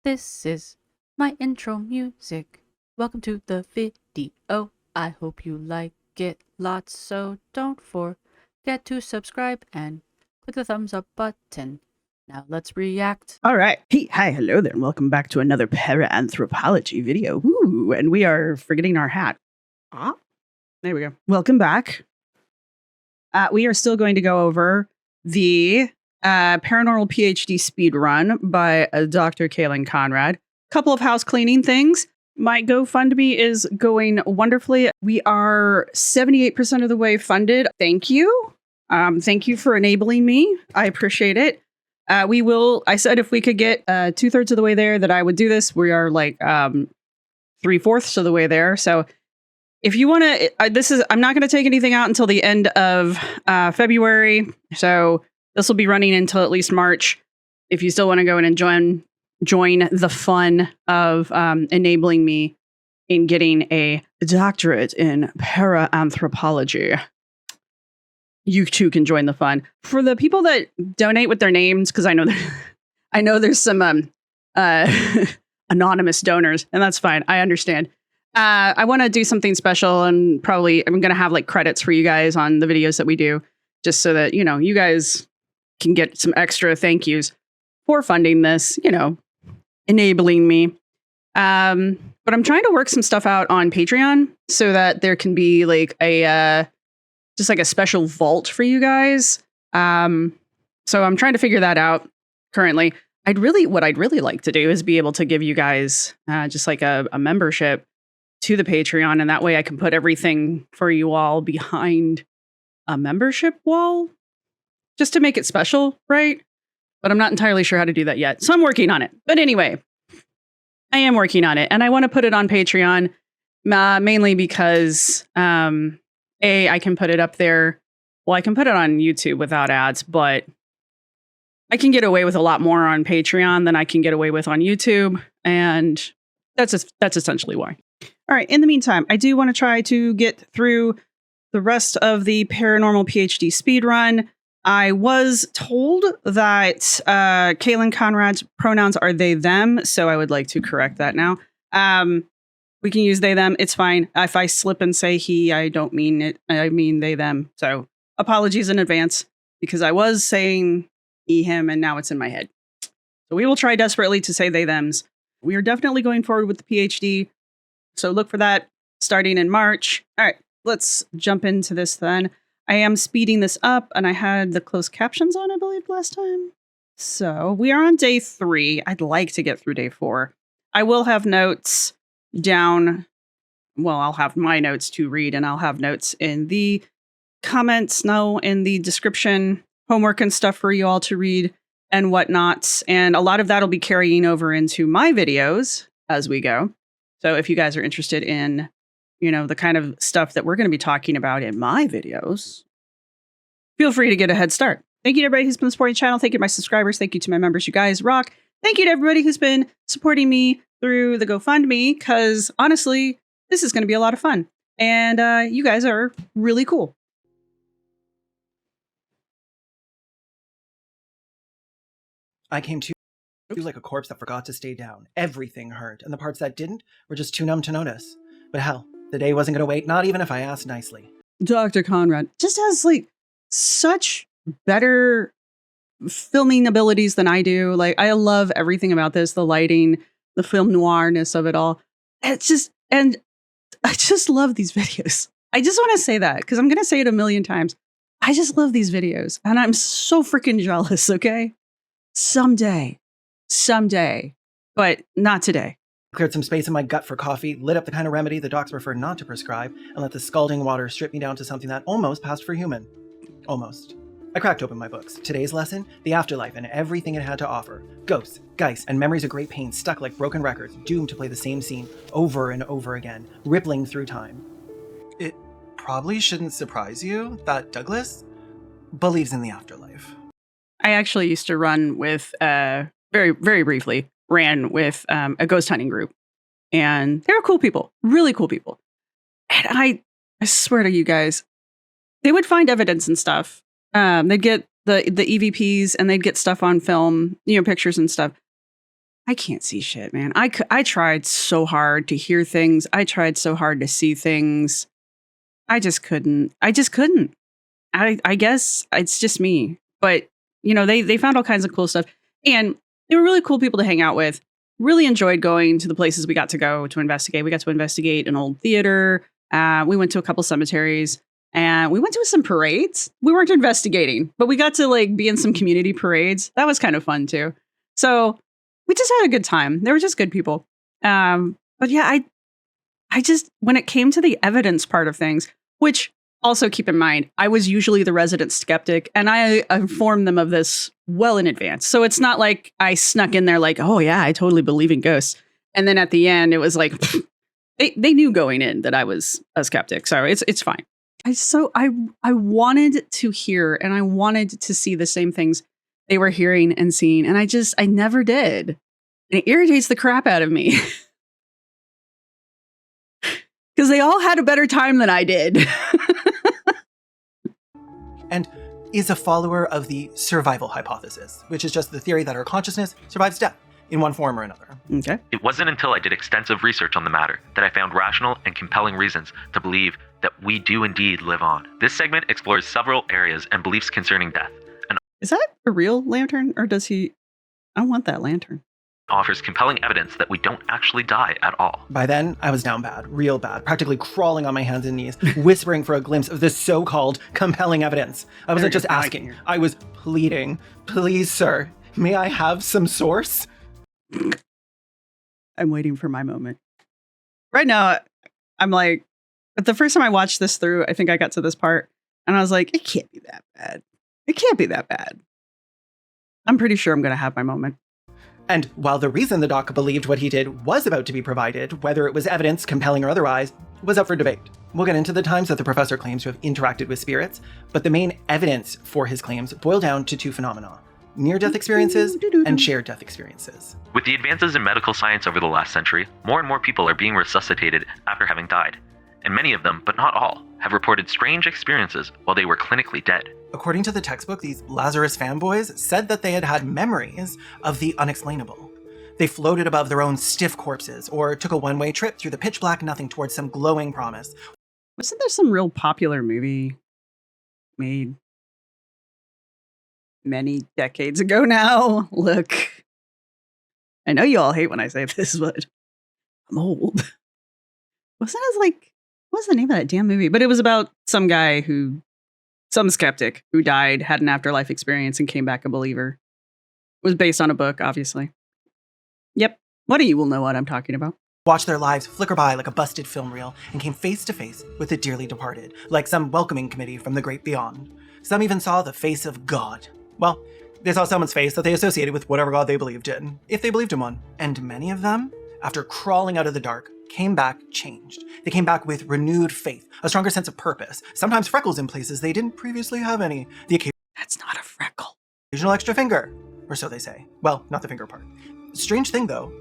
This is my intro music. Welcome to the video. I hope you like it lots, so don't forget to subscribe and click the thumbs up button. Now let's react. All right. Hey, hi, hello there, and welcome back to another Para-Anthropology video. Ooh, and we are forgetting our hat. Ah, there we go. Welcome back. We are still going to go over the Paranormal PhD Speedrun by Dr. Kayn Conrad. Couple of house cleaning things. My GoFundMe is going wonderfully. We are 78% of the way funded. Thank you. Thank you for enabling me. I appreciate it. I said if we could get 2/3 of the way there, that I would do this. We are like 3/4 of the way there. So if you want to, I'm not going to take anything out until the end of February. So this will be running until at least March. If you still want to go in and join the fun of enabling me in getting a doctorate in Para-Anthropology, you too can join the fun. For the people that donate with their names, because I know there's some anonymous donors, and that's fine. I understand. I want to do something special, and probably I'm going to have like credits for you guys on the videos that we do, just so that, you guys can get some extra thank yous for funding this, enabling me. But I'm trying to work some stuff out on Patreon so that there can be like just like a special vault for you guys. So I'm trying to figure that out currently. What I'd really like to do is be able to give you guys just like a membership to the Patreon, and that way I can put everything for you all behind a membership wall, just to make it special, right? But I'm not entirely sure how to do that yet. So I'm working on it. But anyway, I am working on it, and I want to put it on Patreon mainly because I can put it up there. Well, I can put it on YouTube without ads, but I can get away with a lot more on Patreon than I can get away with on YouTube. And that's essentially why. All right. In the meantime, I do want to try to get through the rest of the Paranormal PhD speedrun. I was told that Kayn Conrad's pronouns are they, them. So I would like to correct that now. We can use they, them. It's fine. If I slip and say he, I don't mean it. I mean they, them. So apologies in advance, because I was saying he, him, and now it's in my head. So we will try desperately to say they, thems. We are definitely going forward with the PhD. So look for that starting in March. All right, let's jump into this then. I am speeding this up, and I had the closed captions on, I believe, last time. So we are on day 3. I'd like to get through day 4. I will have notes down. Well, I'll have my notes to read, and I'll have notes in the comments, in the description, homework and stuff for you all to read and whatnot. And a lot of that will be carrying over into my videos as we go. So if you guys are interested in, the kind of stuff that we're going to be talking about in my videos, feel free to get a head start. Thank you to everybody who's been supporting the channel. Thank you to my subscribers. Thank you to my members. You guys rock. Thank you to everybody who's been supporting me through the GoFundMe, because honestly, this is going to be a lot of fun. And you guys are really cool. I came to like a corpse that forgot to stay down. Everything hurt, and the parts that didn't were just too numb to notice. But hell, the day wasn't going to wait, not even if I asked nicely. Dr. Conrad just has like such better filming abilities than I do. Like, I love everything about this, the lighting, the film noirness of it all. And I just love these videos. I just want to say that, because I'm going to say it a million times. I just love these videos, and I'm so freaking jealous, okay? Someday, but not today. Cleared some space in my gut for coffee, lit up the kind of remedy the docs prefer not to prescribe, and let the scalding water strip me down to something that almost passed for human. Almost. I cracked open my books. Today's lesson, the afterlife and everything it had to offer. Ghosts, geists, and memories of great pain stuck like broken records, doomed to play the same scene over and over again, rippling through time. It probably shouldn't surprise you that Douglas believes in the afterlife. I actually used to run with, very, very briefly, ran with a ghost hunting group. And they were cool people, really cool people. And I swear to you guys, they would find evidence and stuff. They'd get the EVPs, and they'd get stuff on film, pictures and stuff. I can't see shit, man. I tried so hard to hear things. I tried so hard to see things. I just couldn't. I guess it's just me. But, they found all kinds of cool stuff. And they were really cool people to hang out with. Really enjoyed going to the places we got to go to investigate. We got to investigate an old theater. We went to a couple cemeteries. And we went to some parades. We weren't investigating, but we got to be in some community parades. That was kind of fun too. So we just had a good time. They were just good people. But yeah, I just, when it came to the evidence part of things, which also keep in mind, I was usually the resident skeptic and I informed them of this well in advance. So it's not like I snuck in there oh yeah, I totally believe in ghosts. And then at the end, it was they knew going in that I was a skeptic. So it's fine. I wanted to hear and I wanted to see the same things they were hearing and seeing. And I never did. And it irritates the crap out of me. Because they all had a better time than I did. And is a follower of the survival hypothesis, which is just the theory that our consciousness survives death in one form or another. Okay. It wasn't until I did extensive research on the matter that I found rational and compelling reasons to believe that we do indeed live on. This segment explores several areas and beliefs concerning death, and is that a real lantern, or does he? I want that lantern. Offers compelling evidence that we don't actually die at all. By then, I was down bad, real bad, practically crawling on my hands and knees, whispering for a glimpse of this so-called compelling evidence. I wasn't just asking, I was pleading. Please, sir, may I have some source? I'm waiting for my moment. Right now, I'm the first time I watched this through, I think I got to this part, and I was like, it can't be that bad. It can't be that bad. I'm pretty sure I'm going to have my moment. And while the reason the doc believed what he did was about to be provided, whether it was evidence, compelling or otherwise, was up for debate. We'll get into the times that the professor claims to have interacted with spirits, but the main evidence for his claims boil down to two phenomena: near-death experiences and shared death experiences. With the advances in medical science over the last century, more and more people are being resuscitated after having died. And many of them, but not all, have reported strange experiences while they were clinically dead. According to the textbook, these Lazarus fanboys said that they had had memories of the unexplainable. They floated above their own stiff corpses, or took a one-way trip through the pitch black nothing towards some glowing promise. Wasn't there some real popular movie made many decades ago now? Look, I know you all hate when I say this, but I'm old. Wasn't it what's the name of that damn movie? But it was about some skeptic who died, had an afterlife experience, and came back a believer. It was based on a book, obviously. Yep. One of you will know what I'm talking about. Watched their lives flicker by like a busted film reel and came face to face with the dearly departed, like some welcoming committee from the great beyond. Some even saw the face of God. Well, they saw someone's face that they associated with whatever God they believed in, if they believed in one. And many of them, after crawling out of the dark, came back changed. They came back with renewed faith, a stronger sense of purpose, sometimes freckles in places they didn't previously have any, That's not a freckle. occasional extra finger, or so they say. Well, not the finger part. Strange thing though,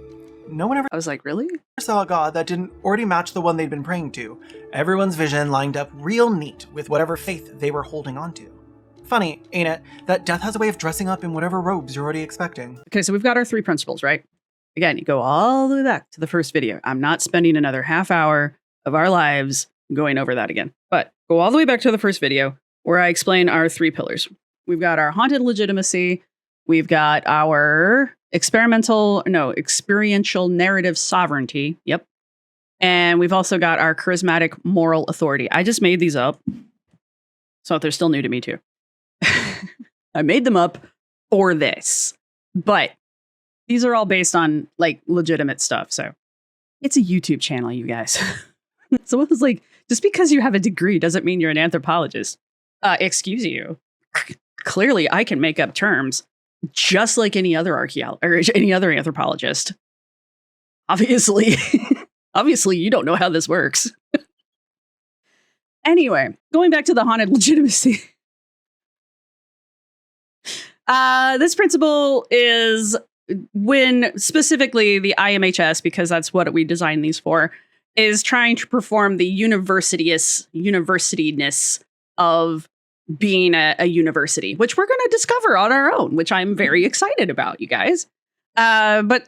no one ever I was like, really? saw a God that didn't already match the one they'd been praying to. Everyone's vision lined up real neat with whatever faith they were holding on to. Funny, ain't it, that death has a way of dressing up in whatever robes you're already expecting. Okay, so we've got our 3 principles, right? Again, you go all the way back to the first video. I'm not spending another half hour of our lives going over that again. But go all the way back to the first video where I explain our 3 pillars. We've got our haunted legitimacy. We've got our experiential narrative sovereignty. Yep. And we've also got our charismatic moral authority. I just made these up, so they're still new to me too. I made them up for this, but these are all based on legitimate stuff. So it's a YouTube channel, you guys. So it was just because you have a degree doesn't mean you're an anthropologist. Excuse you. Clearly, I can make up terms just like any other any other anthropologist. Obviously, you don't know how this works. Anyway, going back to the haunted legitimacy. This principle is when specifically the IMHS, because that's what we designed these for, is trying to perform the universityness of being a university, which we're going to discover on our own, which I'm very excited about, you guys. But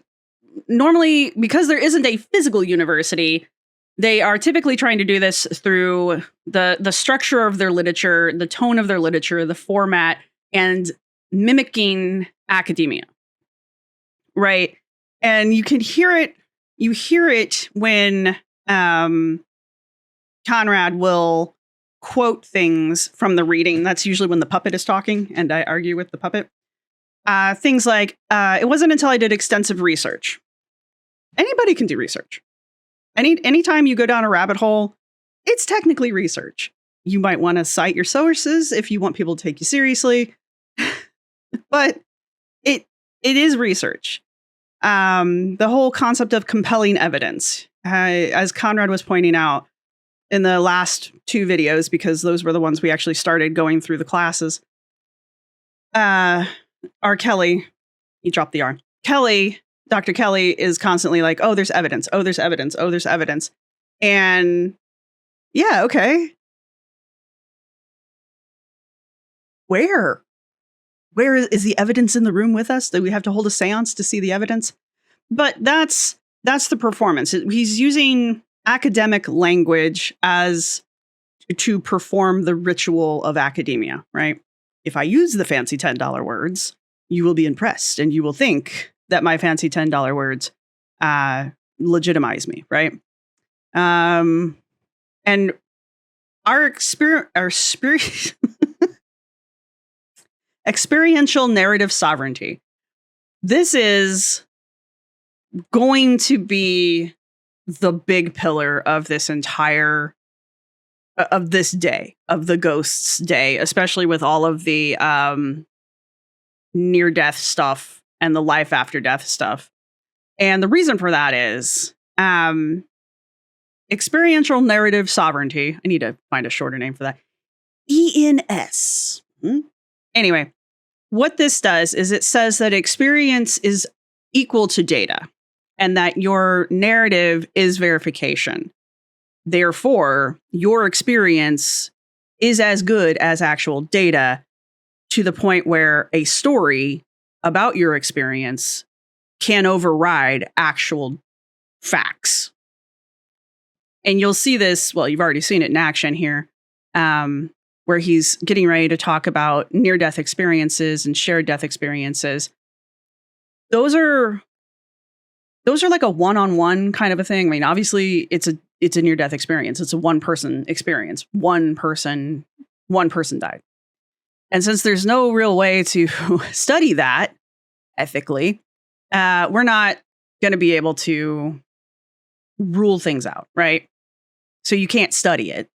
normally, because there isn't a physical university, they are typically trying to do this through the structure of their literature, the tone of their literature, the format, and mimicking academia. Right. And you can hear it. You hear it when Conrad will quote things from the reading. That's usually when the puppet is talking and I argue with the puppet. Things like, it wasn't until I did extensive research. Anybody can do research. Anytime you go down a rabbit hole, it's technically research. You might want to cite your sources if you want people to take you seriously. But it is research. The whole concept of compelling evidence, as Conrad was pointing out in the last 2 videos, because those were the ones we actually started going through the classes. R. Kelly, he dropped the R. Kelly, Dr. Kelly is constantly like, oh, there's evidence. Oh, there's evidence. Oh, there's evidence. And yeah, okay. Where is the evidence in the room with us? Do we have to hold a seance to see the evidence? But that's the performance. He's using academic language as to perform the ritual of academia, right? If I use the fancy $10 words, you will be impressed and you will think that my fancy $10 words legitimize me, right? And our experiential narrative sovereignty. This is going to be the big pillar of this entire of this day, of the ghosts day, especially with all of the near-death stuff and the life after death stuff. And the reason for that is experiential narrative sovereignty. I need to find a shorter name for that. ENS. Anyway, what this does is it says that experience is equal to data and that your narrative is verification. Therefore, your experience is as good as actual data, to the point where a story about your experience can override actual facts. And you'll see this, well, you've already seen it in action here, where he's getting ready to talk about near-death experiences and shared death experiences. Those are like a one-on-one kind of a thing. I mean, obviously, it's a near-death experience. It's a one-person experience. One person died. And since there's no real way to study that ethically, we're not going to be able to rule things out, right? So you can't study it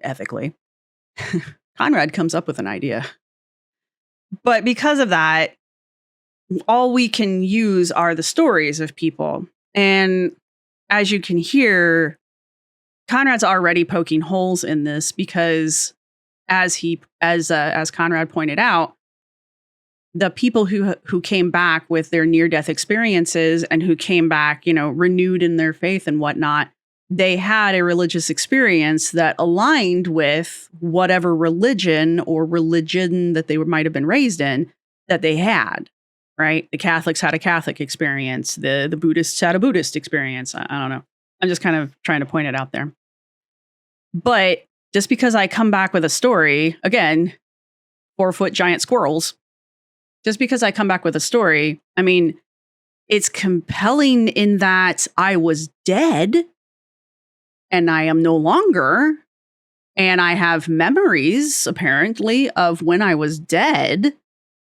ethically. Conrad comes up with an idea. But because of that, all we can use are the stories of people. And as you can hear, Conrad's already poking holes in this because as Conrad pointed out, the people who came back with their near-death experiences and who came back, renewed in their faith and whatnot, they had a religious experience that aligned with whatever religion or religion that they might have been raised in that they had, right? The Catholics had a Catholic experience. The Buddhists had a Buddhist experience. I don't know. I'm just kind of trying to point it out there. But just because I come back with a story, again, 4-foot giant squirrels, just because I come back with a story, I mean, it's compelling in that I was dead and I am no longer, and I have memories, apparently, of when I was dead.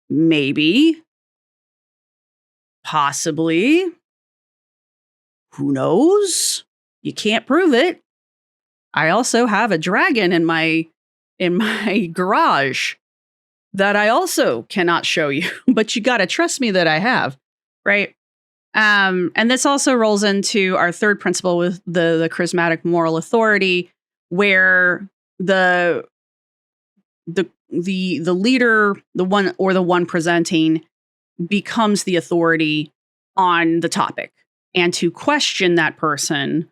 Maybe. Possibly. Who knows? You can't prove it. I also have a dragon in my garage that I also cannot show you, but you got to trust me that I have, right? And this also rolls into our third principle with the charismatic moral authority, where the leader, the one presenting, becomes the authority on the topic, and to question that person.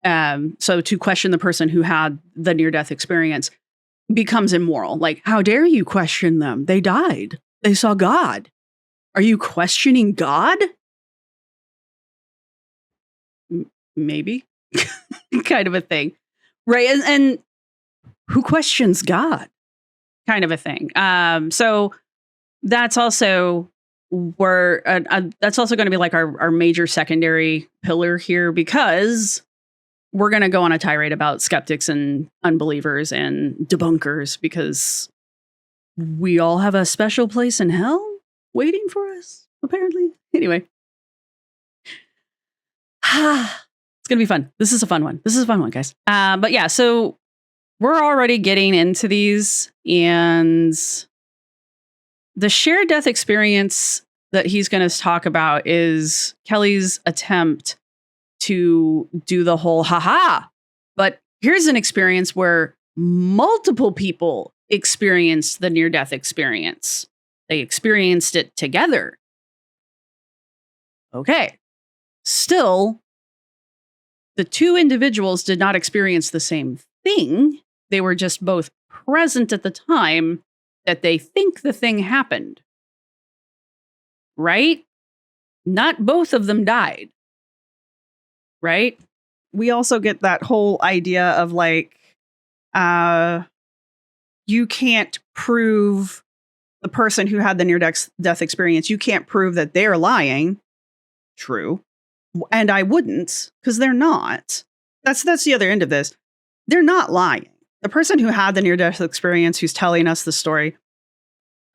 So to question the person who had the near-death experience becomes immoral. Like, how dare you question them? They died. They saw God. Are you questioning God? maybe kind of a thing, right? And who questions God, kind of a thing. So that's also where that's also going to be like our major secondary pillar here, because we're going to go on a tirade about skeptics and unbelievers and debunkers, because we all have a special place in hell waiting for us, apparently. Anyway. It's going to be fun. This is a fun one. This is a fun one, guys. But yeah, so we're already getting into these, and the shared death experience that he's going to talk about is Kelly's attempt to do the whole haha. But here's an experience where multiple people experienced the near-death experience. They experienced it together. Okay. Still, the two individuals did not experience the same thing. They were just both present at the time that they think the thing happened. Right? Not both of them died. Right? We also get that whole idea of like, you can't prove the person who had the near-death experience, you can't prove that they're lying. True. And I wouldn't, because they're not. That's the other end of this. They're not lying. The person who had the near-death experience, who's telling us the story,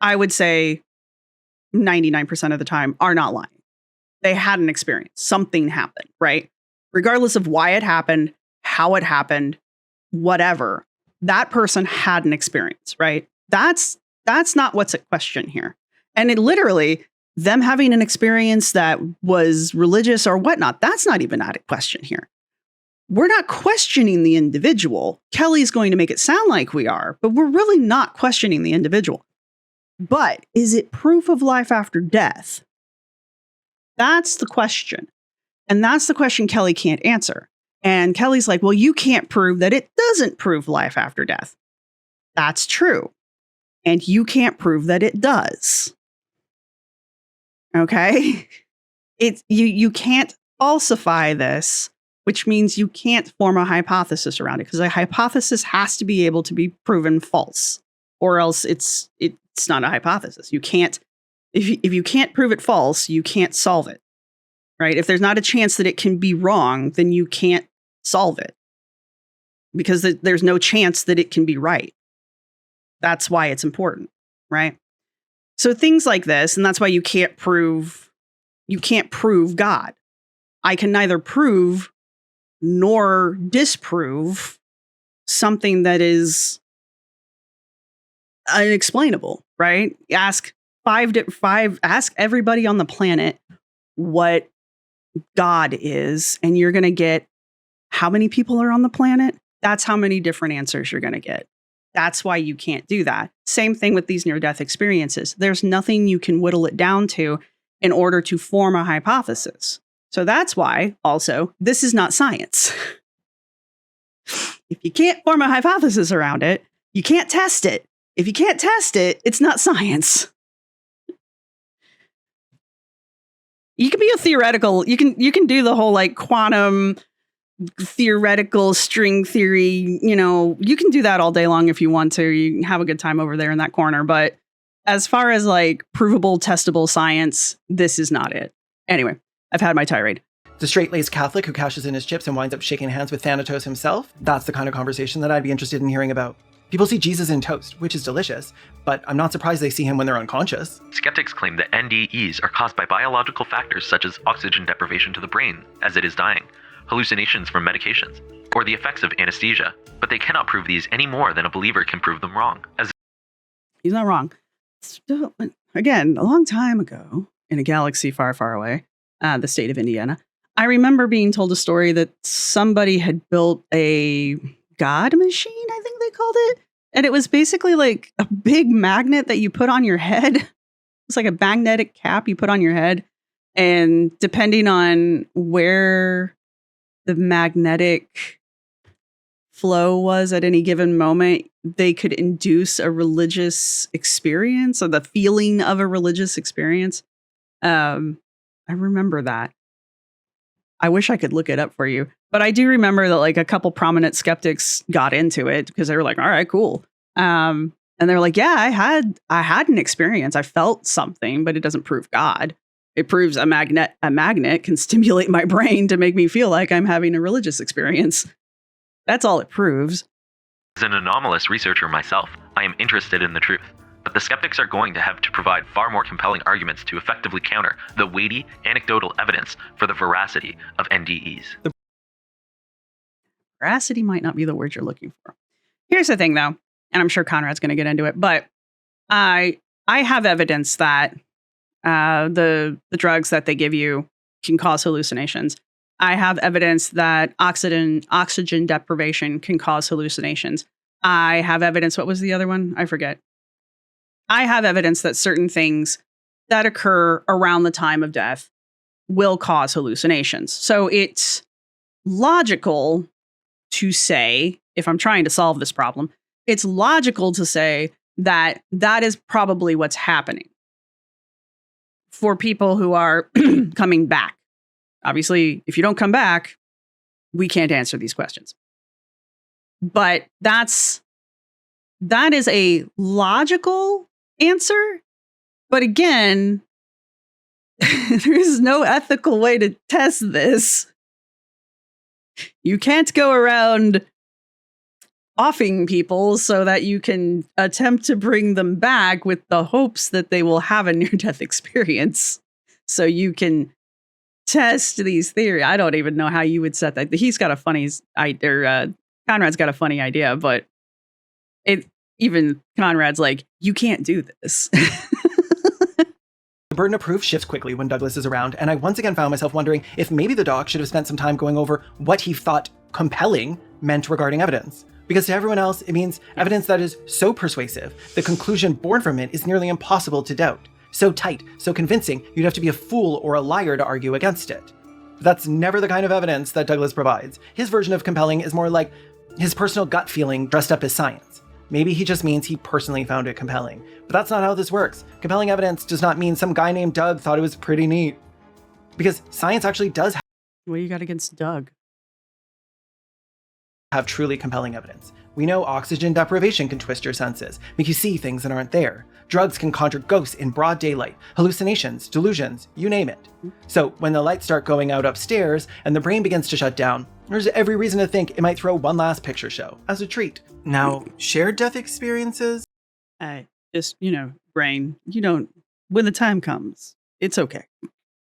I would say 99% of the time are not lying. They had an experience. Something happened, right? Regardless of why it happened, how it happened, whatever, that person had an experience, right? That's not what's at question here. And it literally, them having an experience that was religious or whatnot, that's not even at question here. We're not questioning the individual. Kelly's going to make it sound like we are, but we're really not questioning the individual. But is it proof of life after death? That's the question. And that's the question Kelly can't answer. And Kelly's like, well, you can't prove that it doesn't prove life after death. That's true. And you can't prove that it does. Okay? You can't falsify this, which means you can't form a hypothesis around it, because a hypothesis has to be able to be proven false, or else it's not a hypothesis. You can't, if you can't prove it false, you can't solve it, right? If there's not a chance that it can be wrong, then you can't solve it, because there's no chance that it can be right. That's why it's important, right? So things like this, and that's why you can't prove God. I can neither prove nor disprove something that is unexplainable, right? Ask ask everybody on the planet what God is, and you're going to get how many people are on the planet? That's how many different answers you're going to get. That's why you can't do that. Same thing with these near-death experiences. There's nothing you can whittle it down to in order to form a hypothesis. So that's why, also, this is not science. If you can't form a hypothesis around it, you can't test it. If you can't test it, it's not science. You can be a theoretical, you can do the whole like quantum theoretical string theory, you can do that all day long if you want to. You can have a good time over there in that corner. But as far as like provable, testable science, this is not it. Anyway, I've had my tirade. The straight-laced Catholic who cashes in his chips and winds up shaking hands with Thanatos himself, that's the kind of conversation that I'd be interested in hearing about. People see Jesus in toast, which is delicious, but I'm not surprised they see him when they're unconscious. Skeptics claim that NDEs are caused by biological factors such as oxygen deprivation to the brain as it is dying, hallucinations from medications, or the effects of anesthesia, but they cannot prove these any more than a believer can prove them wrong. He's not wrong. Still, again, a long time ago, in a galaxy far, far away, the state of Indiana, I remember being told a story that somebody had built a God machine, I think they called it. And it was basically like a big magnet that you put on your head. It's like a magnetic cap you put on your head. And depending on where the magnetic flow was at any given moment, they could induce a religious experience or the feeling of a religious experience. I remember that. I wish I could look it up for you. But I do remember that like a couple prominent skeptics got into it because they were like, all right, cool. And they're like, yeah, I had an experience. I felt something, but it doesn't prove God. It proves a magnet can stimulate my brain to make me feel like I'm having a religious experience. That's all it proves. As an anomalous researcher myself, I am interested in the truth. But the skeptics are going to have to provide far more compelling arguments to effectively counter the weighty, anecdotal evidence for the veracity of NDEs. Veracity might not be the word you're looking for. Here's the thing, though, and I'm sure Conrad's going to get into it, but I have evidence that the drugs that they give you can cause hallucinations. I have evidence that oxygen deprivation can cause hallucinations. I have evidence. What was the other one? I forget. I have evidence that certain things that occur around the time of death will cause hallucinations. So it's logical to say, if I'm trying to solve this problem, it's logical to say that that is probably what's happening for people who are coming back. Obviously, if you don't come back, we can't answer these questions. But that is a logical answer. But again, there is no ethical way to test this. You can't go around offing people so that you can attempt to bring them back with the hopes that they will have a near-death experience. So you can test these theories. I don't even know how you would set that. He's got a funny idea. Conrad's got a funny idea, but even Conrad's like, you can't do this. The burden of proof shifts quickly when Douglas is around, and I once again found myself wondering if maybe the doc should have spent some time going over what he thought compelling meant regarding evidence. Because to everyone else, it means evidence that is so persuasive, the conclusion born from it is nearly impossible to doubt. So tight, so convincing, you'd have to be a fool or a liar to argue against it. But that's never the kind of evidence that Douglas provides. His version of compelling is more like his personal gut feeling dressed up as science. Maybe he just means he personally found it compelling. But that's not how this works. Compelling evidence does not mean some guy named Doug thought it was pretty neat. Because science actually does What do you got against Doug? have truly compelling evidence. We know oxygen deprivation can twist your senses, make you see things that aren't there. Drugs can conjure ghosts in broad daylight, hallucinations, delusions, you name it. So when the lights start going out upstairs and the brain begins to shut down, there's every reason to think it might throw one last picture show as a treat. Now, shared death experiences? Just, brain, when the time comes, it's okay.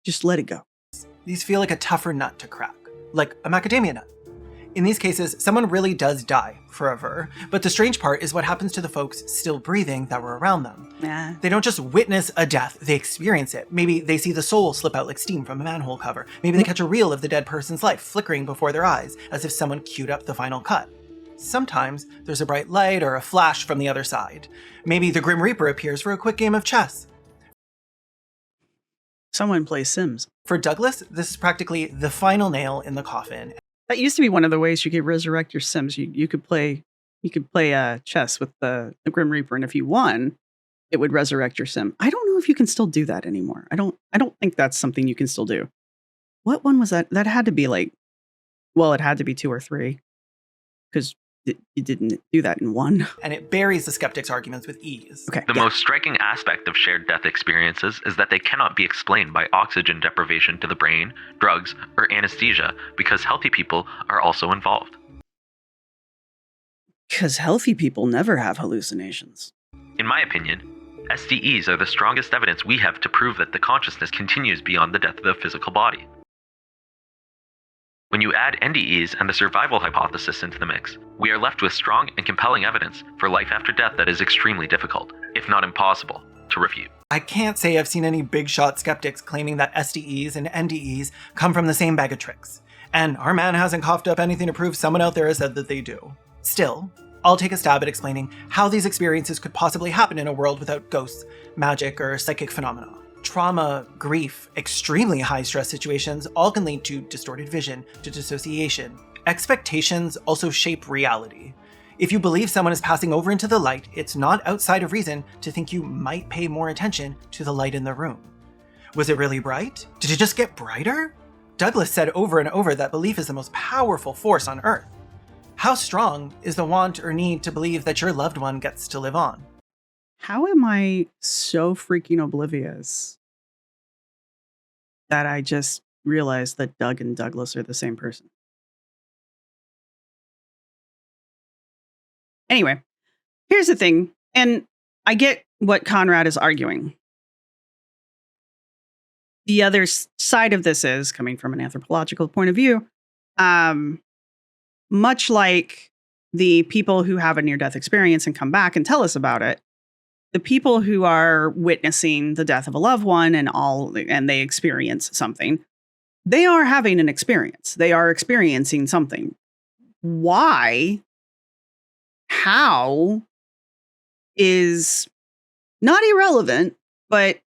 Just let it go. These feel like a tougher nut to crack, like a macadamia nut. In these cases, someone really does die forever, but the strange part is what happens to the folks still breathing that were around them. Yeah. They don't just witness a death, they experience it. Maybe they see the soul slip out like steam from a manhole cover. Maybe they catch a reel of the dead person's life flickering before their eyes, as if someone queued up the final cut. Sometimes there's a bright light or a flash from the other side. Maybe the Grim Reaper appears for a quick game of chess. Someone plays Sims. For Douglas, this is practically the final nail in the coffin. That used to be one of the ways you could resurrect your Sims. You could play chess with the Grim Reaper, and if you won, it would resurrect your Sim. I don't know if you can still do that anymore. I don't think that's something you can still do. What one was that? That had to be it had to be 2 or 3, because you didn't do that in 1. And it buries the skeptics' arguments with ease. Okay. The most striking aspect of shared death experiences is that they cannot be explained by oxygen deprivation to the brain, drugs, or anesthesia, because healthy people are also involved. Because healthy people never have hallucinations. In my opinion, SDEs are the strongest evidence we have to prove that the consciousness continues beyond the death of the physical body. When you add NDEs and the survival hypothesis into the mix, we are left with strong and compelling evidence for life after death that is extremely difficult, if not impossible, to refute. I can't say I've seen any big shot skeptics claiming that SDEs and NDEs come from the same bag of tricks. And our man hasn't coughed up anything to prove someone out there has said that they do. Still, I'll take a stab at explaining how these experiences could possibly happen in a world without ghosts, magic, or psychic phenomena. Trauma, grief, extremely high-stress situations all can lead to distorted vision, to dissociation. Expectations also shape reality. If you believe someone is passing over into the light, it's not outside of reason to think you might pay more attention to the light in the room. Was it really bright? Did it just get brighter? Douglas said over and over that belief is the most powerful force on Earth. How strong is the want or need to believe that your loved one gets to live on? How am I so freaking oblivious that I just realized that Doug and Douglas are the same person? Anyway, here's the thing, and I get what Conrad is arguing. The other side of this is, coming from an anthropological point of view, much like the people who have a near-death experience and come back and tell us about it, the people who are witnessing the death of a loved one and they experience something, they are having an experience. They are experiencing something. Why? How? Is not irrelevant, but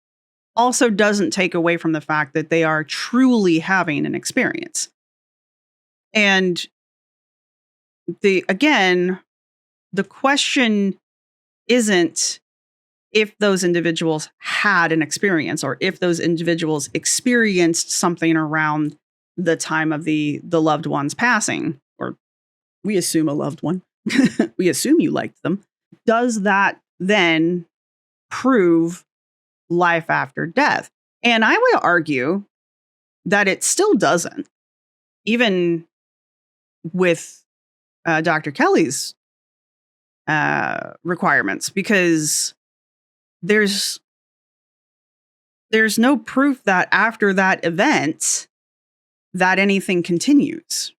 also doesn't take away from the fact that they are truly having an experience. And the question isn't if those individuals had an experience or if those individuals experienced something around the time of the loved one's passing, or we assume a loved one. We assume you liked them. Does that then prove life after death? And I would argue that it still doesn't, even with Dr. Kelly's requirements, because there's no proof that after that event that anything continues.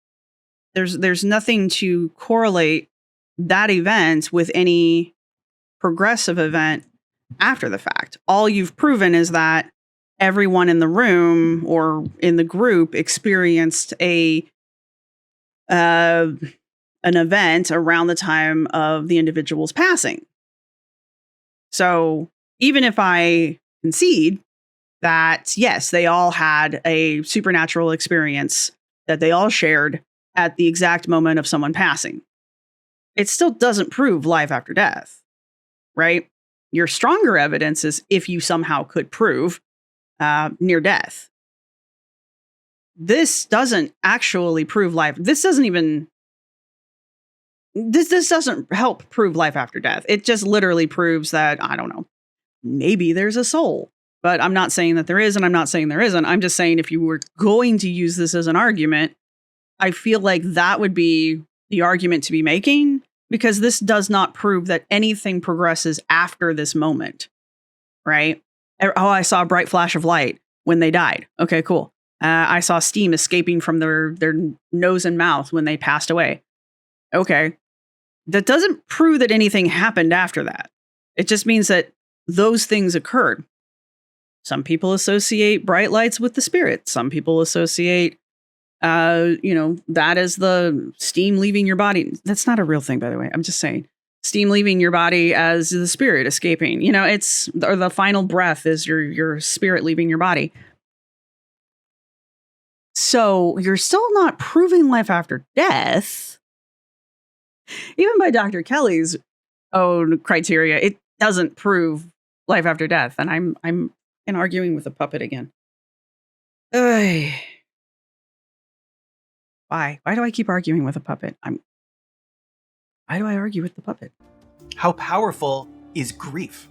There's nothing to correlate that event with any progressive event after the fact. All you've proven is that everyone in the room or in the group experienced an event around the time of the individual's passing. So even if I concede that, yes, they all had a supernatural experience that they all shared at the exact moment of someone passing, it still doesn't prove life after death, right? Your stronger evidence is if you somehow could prove near death. This doesn't actually prove life. This doesn't help prove life after death. It just literally proves that, I don't know, maybe there's a soul. But I'm not saying that there is, and I'm not saying there isn't. I'm just saying if you were going to use this as an argument, I feel like that would be the argument to be making, because this does not prove that anything progresses after this moment, right? Oh, I saw a bright flash of light when they died. Okay, cool. I saw steam escaping from their nose and mouth when they passed away. Okay. That doesn't prove that anything happened after that. It just means that those things occurred. Some people associate bright lights with the spirit. Some people associate that is the steam leaving your body. That's not a real thing, by the way. I'm just saying. Steam leaving your body as the spirit escaping. Or the final breath is your spirit leaving your body. So you're still not proving life after death. Even by Dr. Kelly's own criteria, it doesn't prove life after death. And I'm arguing with a puppet again. Ugh. Why? Why do I keep arguing with a puppet? Why do I argue with the puppet? How powerful is grief?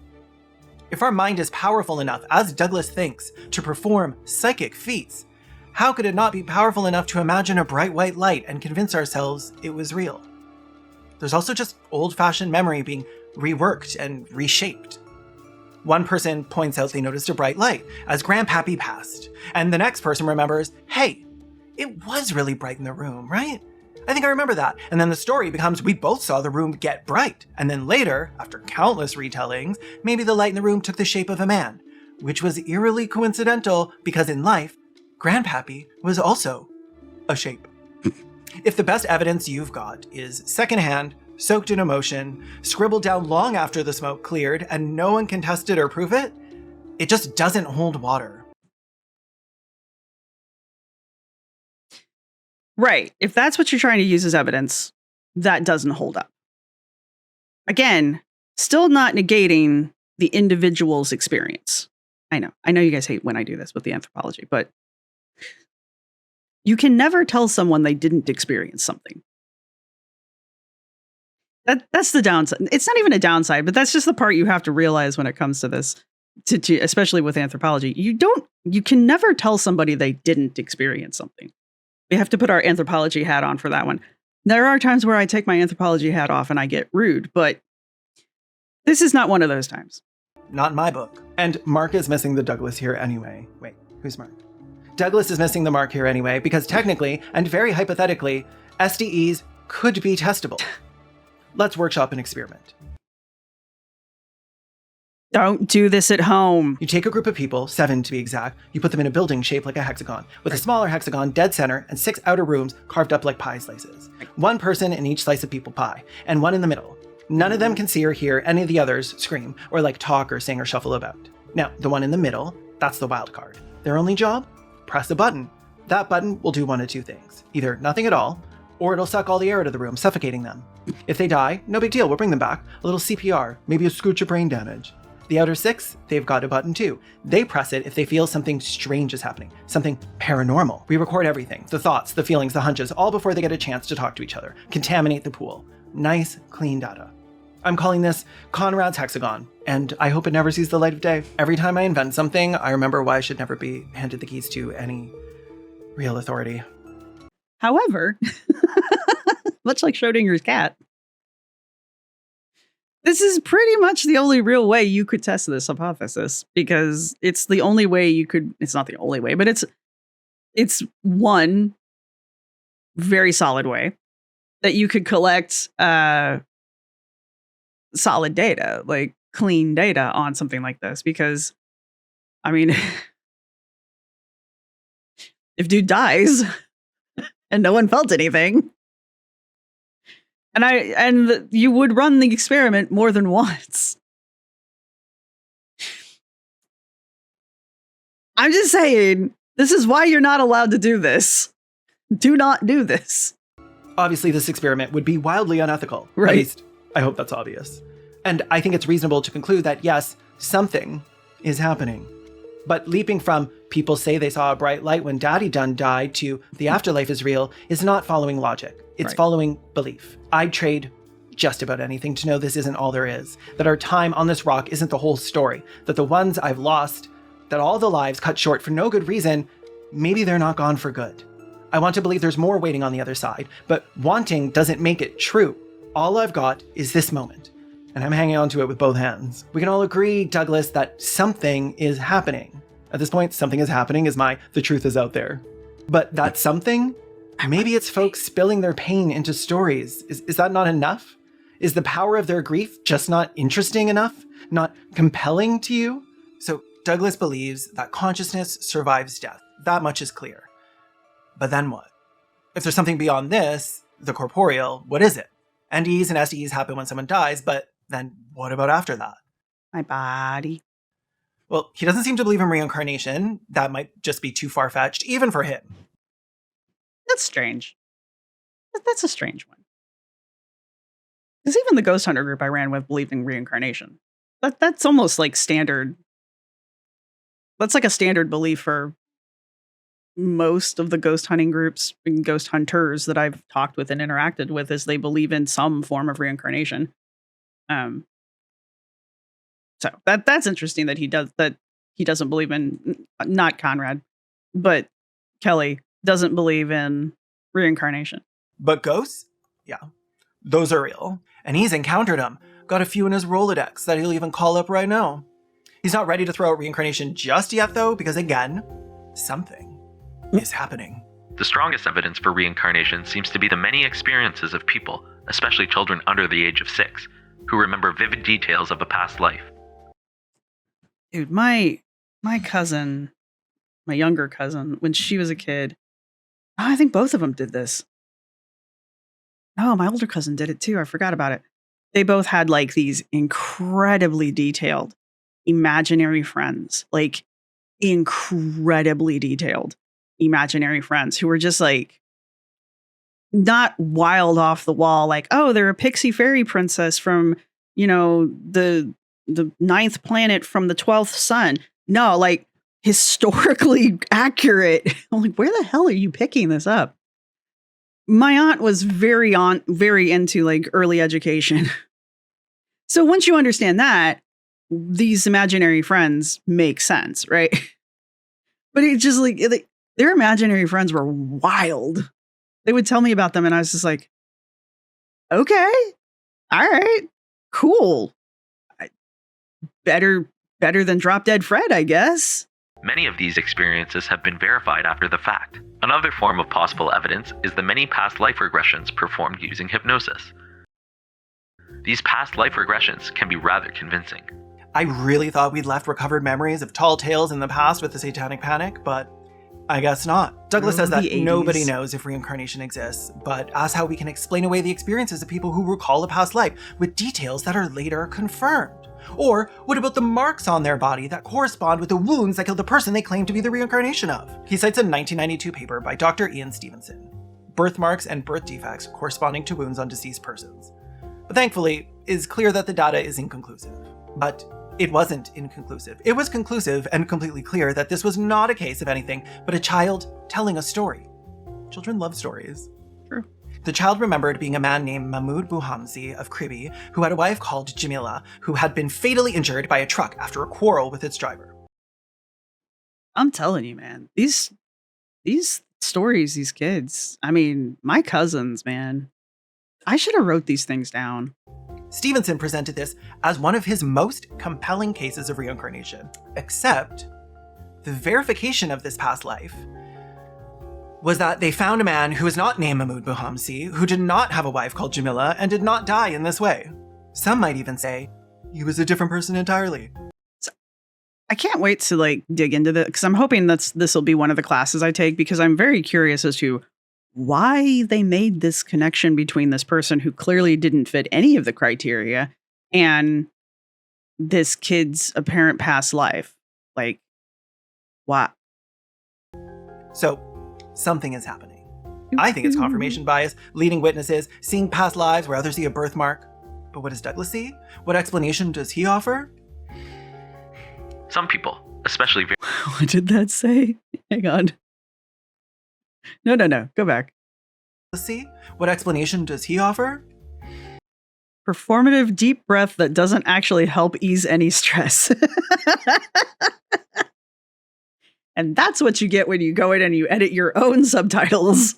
If our mind is powerful enough, as Douglas thinks, to perform psychic feats, how could it not be powerful enough to imagine a bright white light and convince ourselves it was real? There's also just old-fashioned memory being reworked and reshaped. One person points out they noticed a bright light as Grandpappy passed, and the next person remembers, hey, it was really bright in the room, right? I think I remember that. And then the story becomes we both saw the room get bright. And then later, after countless retellings, maybe the light in the room took the shape of a man, which was eerily coincidental because in life, Grandpappy was also a shape. If the best evidence you've got is secondhand, soaked in emotion, scribbled down long after the smoke cleared, and no one can test it or prove it, it just doesn't hold water. Right. If that's what you're trying to use as evidence, that doesn't hold up. Again, still not negating the individual's experience. I know you guys hate when I do this with the anthropology, but You can never tell someone they didn't experience something. That's the downside. It's not even a downside, but that's just the part you have to realize when it comes to this, especially with anthropology. You can never tell somebody they didn't experience something. We have to put our anthropology hat on for that one. There are times where I take my anthropology hat off and I get rude, but this is not one of those times. Not in my book. And Mark is missing the Douglas here anyway. Wait, who's Mark? Douglas is missing the mark here anyway, because technically, and very hypothetically, SDEs could be testable. Let's workshop an experiment. Don't do this at home. You take a group of people, 7 to be exact, you put them in a building shaped like a hexagon, with a smaller hexagon dead center and 6 outer rooms carved up like pie slices. 1 person in each slice of people pie, and 1 in the middle. None of them can see or hear any of the others scream, or like talk or sing or shuffle about. Now, the one in the middle, that's the wild card. Their only job? Press a button. That button will do one of 2 things. Either nothing at all, or it'll suck all the air out of the room, suffocating them. If they die, no big deal, we'll bring them back. A little CPR, maybe a scooch of brain damage. The outer 6, they've got a button too. They press it if they feel something strange is happening, something paranormal. We record everything, the thoughts, the feelings, the hunches, all before they get a chance to talk to each other. Contaminate the pool. Nice, clean data. I'm calling this Conrad's Hexagon, and I hope it never sees the light of day. Every time I invent something, I remember why I should never be handed the keys to any real authority. However, much like Schrodinger's cat, this is pretty much the only real way you could test this hypothesis, because it's the only way you could, it's not the only way, but it's one very solid way that you could collect solid data, like clean data on something like this. Because, I mean, if dude dies and no one felt anything, and you would run the experiment more than once. I'm just saying, this is why you're not allowed to do this. Do not do this. Obviously, this experiment would be wildly unethical. Right. At least, I hope that's obvious. And I think it's reasonable to conclude that, yes, something is happening. But leaping from people say they saw a bright light when Daddy Dunn died to the afterlife is real is not following logic. It's Right. following belief. I'd trade just about anything to know this isn't all there is, that our time on this rock isn't the whole story, that the ones I've lost, that all the lives cut short for no good reason, maybe they're not gone for good. I want to believe there's more waiting on the other side, but wanting doesn't make it true. All I've got is this moment, and I'm hanging on to it with both hands. We can all agree, Douglas, that something is happening. At this point, something is happening is the truth is out there. But that something, maybe it's folks spilling their pain into stories. Is that not enough? Is the power of their grief just not interesting enough? Not compelling to you? So Douglas believes that consciousness survives death. That much is clear. But then what? If there's something beyond this, the corporeal, what is it? NDEs and SDEs happen when someone dies, but then what about after that? My body. Well, he doesn't seem to believe in reincarnation. That might just be too far-fetched, even for him. That's strange. That's a strange one. Because even the ghost hunter group I ran with believed in reincarnation. That's almost like standard. That's like a standard belief for most of the ghost hunting groups and ghost hunters that I've talked with and interacted with, is they believe in some form of reincarnation. So that's interesting that he doesn't believe in, not Conrad, but Kelly doesn't believe in reincarnation. But ghosts? Yeah, those are real. And he's encountered them. Got a few in his Rolodex that he'll even call up right now. He's not ready to throw out reincarnation just yet, though, because again, something is happening. The strongest evidence for reincarnation seems to be the many experiences of people, especially children under the age of 6, who remember vivid details of a past life. Dude, my cousin, my younger cousin, when she was a kid, I think both of them did this. Oh, my older cousin did it too. I forgot about it. They both had like these incredibly detailed imaginary friends, like incredibly detailed imaginary friends who were just like not wild off the wall, like, oh, they're a pixie fairy princess from, the 9th planet from the 12th sun. No, like historically accurate. I'm like, where the hell are you picking this up? My aunt was very into like early education. So once you understand that, these imaginary friends make sense, right? But it just like their imaginary friends were wild. They would tell me about them, and I was just like, okay, all right, cool. Better than Drop Dead Fred, I guess. Many of these experiences have been verified after the fact. Another form of possible evidence is the many past life regressions performed using hypnosis. These past life regressions can be rather convincing. I really thought we'd left recovered memories of tall tales in the past with the Satanic Panic, but I guess not. Douglas says that nobody knows if reincarnation exists, but asks how we can explain away the experiences of people who recall a past life with details that are later confirmed. Or what about the marks on their body that correspond with the wounds that killed the person they claim to be the reincarnation of? He cites a 1992 paper by Dr. Ian Stevenson, Birthmarks and Birth Defects Corresponding to Wounds on Deceased Persons. But thankfully, it's clear that the data is inconclusive. But it wasn't inconclusive. It was conclusive and completely clear that this was not a case of anything but a child telling a story. Children love stories. True. The child remembered being a man named Mahmoud Buhamsi of Kribi, who had a wife called Jamila, who had been fatally injured by a truck after a quarrel with its driver. I'm telling you, man, these stories, these kids, I mean, my cousins, man, I should have wrote these things down. Stevenson presented this as one of his most compelling cases of reincarnation, except the verification of this past life was that they found a man who was not named Mahmoud Buhamsi, who did not have a wife called Jamila, and did not die in this way. Some might even say he was a different person entirely. So, I can't wait to like dig into this, because I'm hoping this will be one of the classes I take, because I'm very curious as to why they made this connection between this person who clearly didn't fit any of the criteria and this kid's apparent past life. Like, why? So, something is happening. I think it's confirmation bias, leading witnesses, seeing past lives where others see a birthmark. But what does Douglas see? What explanation does he offer? Some people, especially What did that say? Hang on. No. Go back. See? What explanation does he offer? Performative deep breath that doesn't actually help ease any stress. And that's what you get when you go in and you edit your own subtitles.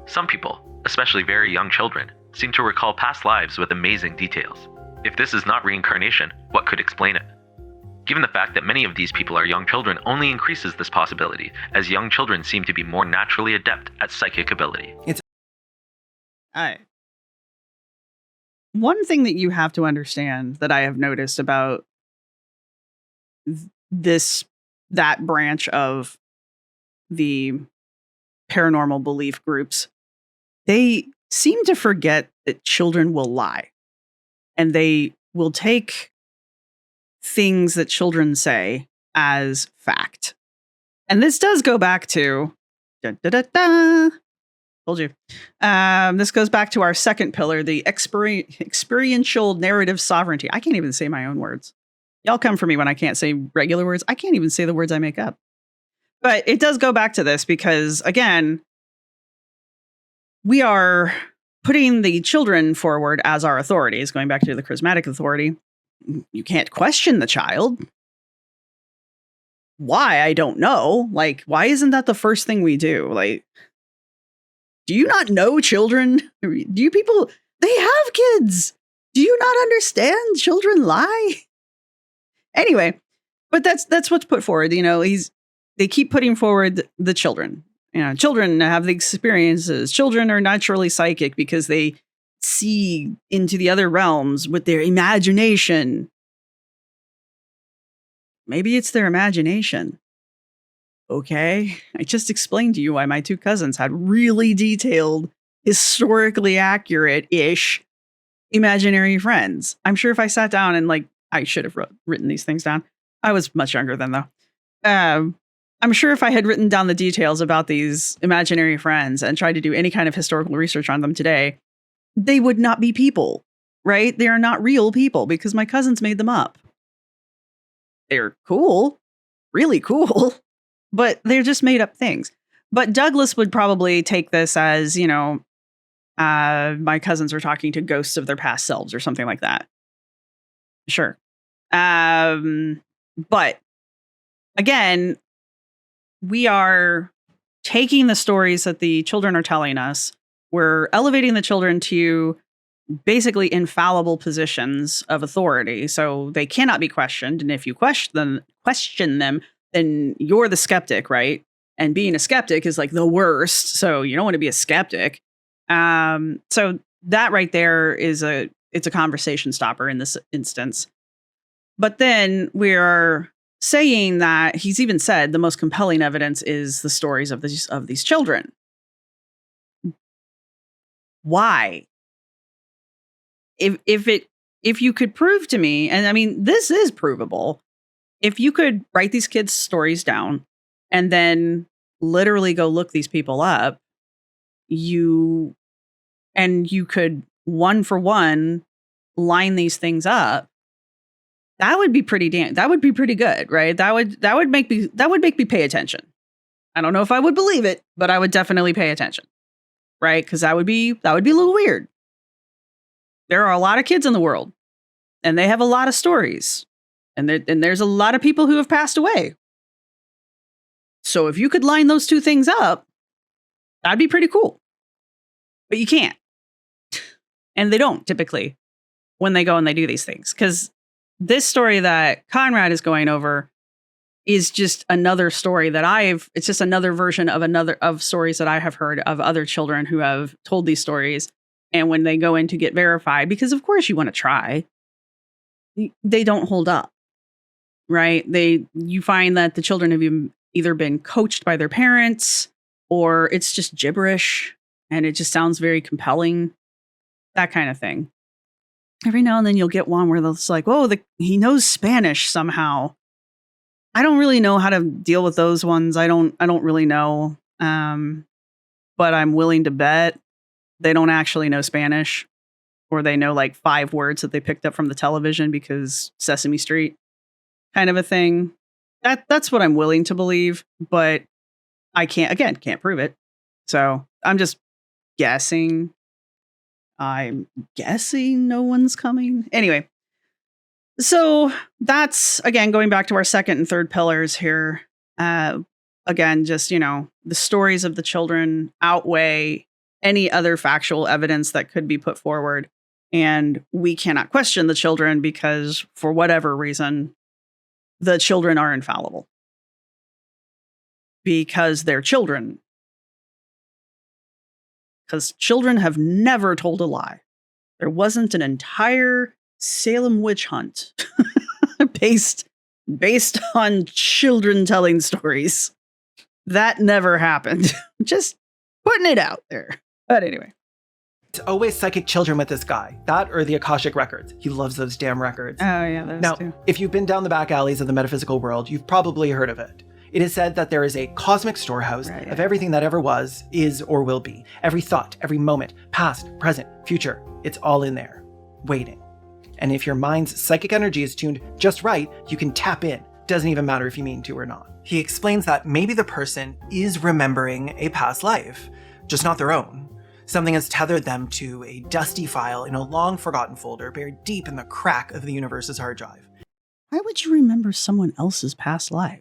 Some people, especially very young children, seem to recall past lives with amazing details. If this is not reincarnation, what could explain it? Given the fact that many of these people are young children only increases this possibility, as young children seem to be more naturally adept at psychic ability. One thing that you have to understand that I have noticed about that branch of the paranormal belief groups, they seem to forget that children will lie. And they will take things that children say as fact. And this does go back to told you. This goes back to our second pillar, the experiential narrative sovereignty. I can't even say my own words. Y'all come for me when I can't say regular words. I can't even say the words I make up. But it does go back to this because, again, we are putting the children forward as our authorities, going back to the charismatic authority. You can't question the child. Why? I don't know. Like, why isn't that the first thing we do? Like, do you not know children? Do you people, they have kids. Do you not understand children lie? Anyway, but that's what's put forward. You know, they keep putting forward the children. You know, children have the experiences. Children are naturally psychic because they see into the other realms with their imagination. Maybe it's their imagination. Okay, I just explained to you why my two cousins had really detailed, historically accurate-ish imaginary friends. I'm sure if I sat down and I should have written these things down. I was much younger then, though. I'm sure if I had written down the details about these imaginary friends and tried to do any kind of historical research on them today, they would not be people, right? They are not real people because my cousins made them up. They're cool, really cool, but they're just made up things. But Douglas would probably take this as, my cousins are talking to ghosts of their past selves or something like that. Sure. But again, we are taking the stories that the children are telling us. We're elevating the children to basically infallible positions of authority. So they cannot be questioned. And if you question them, then you're the skeptic, right? And being a skeptic is like the worst. So you don't want to be a skeptic. So that right there it's a conversation stopper in this instance. But then we're saying that he's even said the most compelling evidence is the stories of these children. Why? If you could prove to me, and I mean, this is provable, if you could write these kids' stories down and then literally go look these people up, you could one for one line these things up, that would be pretty good, right? That would make me pay attention. I don't know if I would believe it, but I would definitely pay attention, right? Because that would be a little weird. There are a lot of kids in the world, and they have a lot of stories, and there's a lot of people who have passed away. So if you could line those two things up, that'd be pretty cool. But you can't. And they don't typically when they go and they do these things. Because this story that Conrad is going over is just another story that it's just another version of stories that I have heard of other children who have told these stories. And when they go in to get verified, because of course you want to try, they don't hold up, right? You find that the children have either been coached by their parents, or it's just gibberish and it just sounds very compelling, that kind of thing. Every now and then you'll get one where it's like, oh, he knows Spanish somehow. I don't really know how to deal with those ones. I don't really know. But I'm willing to bet they don't actually know Spanish, or they know like 5 words that they picked up from the television because Sesame Street kind of a thing. That's what I'm willing to believe, but I can't prove it. So I'm just guessing. I'm guessing no one's coming. Anyway, so that's, again, going back to our second and third pillars here. Again, just, the stories of the children outweigh any other factual evidence that could be put forward. And we cannot question the children because, for whatever reason, the children are infallible. Because they're children. Because children have never told a lie. There wasn't an entire Salem witch hunt based on children telling stories. That never happened. Just putting it out there. But anyway. It's always psychic children with this guy. That or the Akashic records. He loves those damn records. Oh, yeah, those now, too. If you've been down the back alleys of the metaphysical world, you've probably heard of it. It is said that there is a cosmic storehouse of everything that ever was, is, or will be. Every thought, every moment, past, present, future, it's all in there, waiting. And if your mind's psychic energy is tuned just right, you can tap in. Doesn't even matter if you mean to or not. He explains that maybe the person is remembering a past life, just not their own. Something has tethered them to a dusty file in a long-forgotten folder buried deep in the crack of the universe's hard drive. Why would you remember someone else's past life?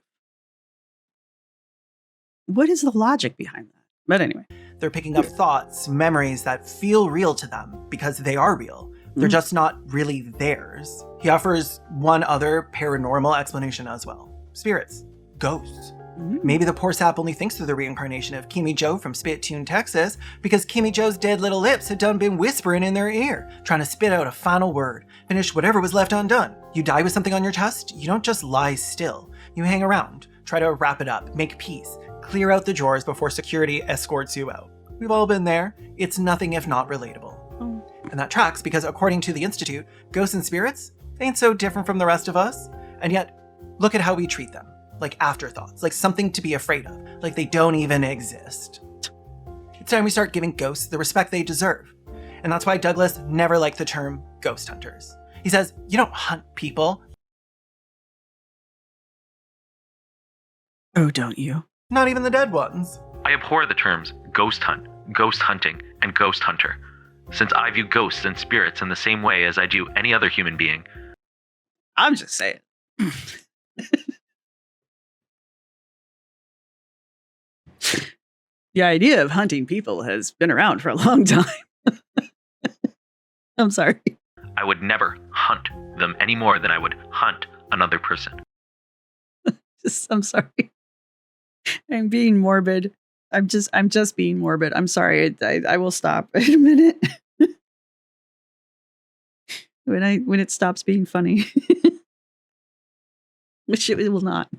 What is the logic behind that? But anyway. They're picking up thoughts, memories that feel real to them because they are real. They're just not really theirs. He offers one other paranormal explanation as well. Spirits. Ghosts. Maybe the poor sap only thinks they're the reincarnation of Kimmy Joe from Spittoon, Texas, because Kimmy Joe's dead little lips had done been whispering in their ear, trying to spit out a final word, finish whatever was left undone. You die with something on your chest, you don't just lie still. You hang around, try to wrap it up, make peace, clear out the drawers before security escorts you out. We've all been there. It's nothing if not relatable. And that tracks because according to the Institute, ghosts and spirits ain't so different from the rest of us. And yet, look at how we treat them. Like afterthoughts, like something to be afraid of, like they don't even exist. It's time we start giving ghosts the respect they deserve. And that's why Douglas never liked the term ghost hunters. He says, you don't hunt people, Oh, don't you? Not even the dead ones. I abhor the terms ghost hunt, ghost hunting, and ghost hunter, since I view ghosts and spirits in the same way as I do any other human being. I'm just saying. The idea of hunting people has been around for a long time. I'm sorry. I would never hunt them any more than I would hunt another person. I'm sorry. I'm being morbid. I'm just being morbid. I'm sorry. I will stop in a minute. when it stops being funny. Which it will not.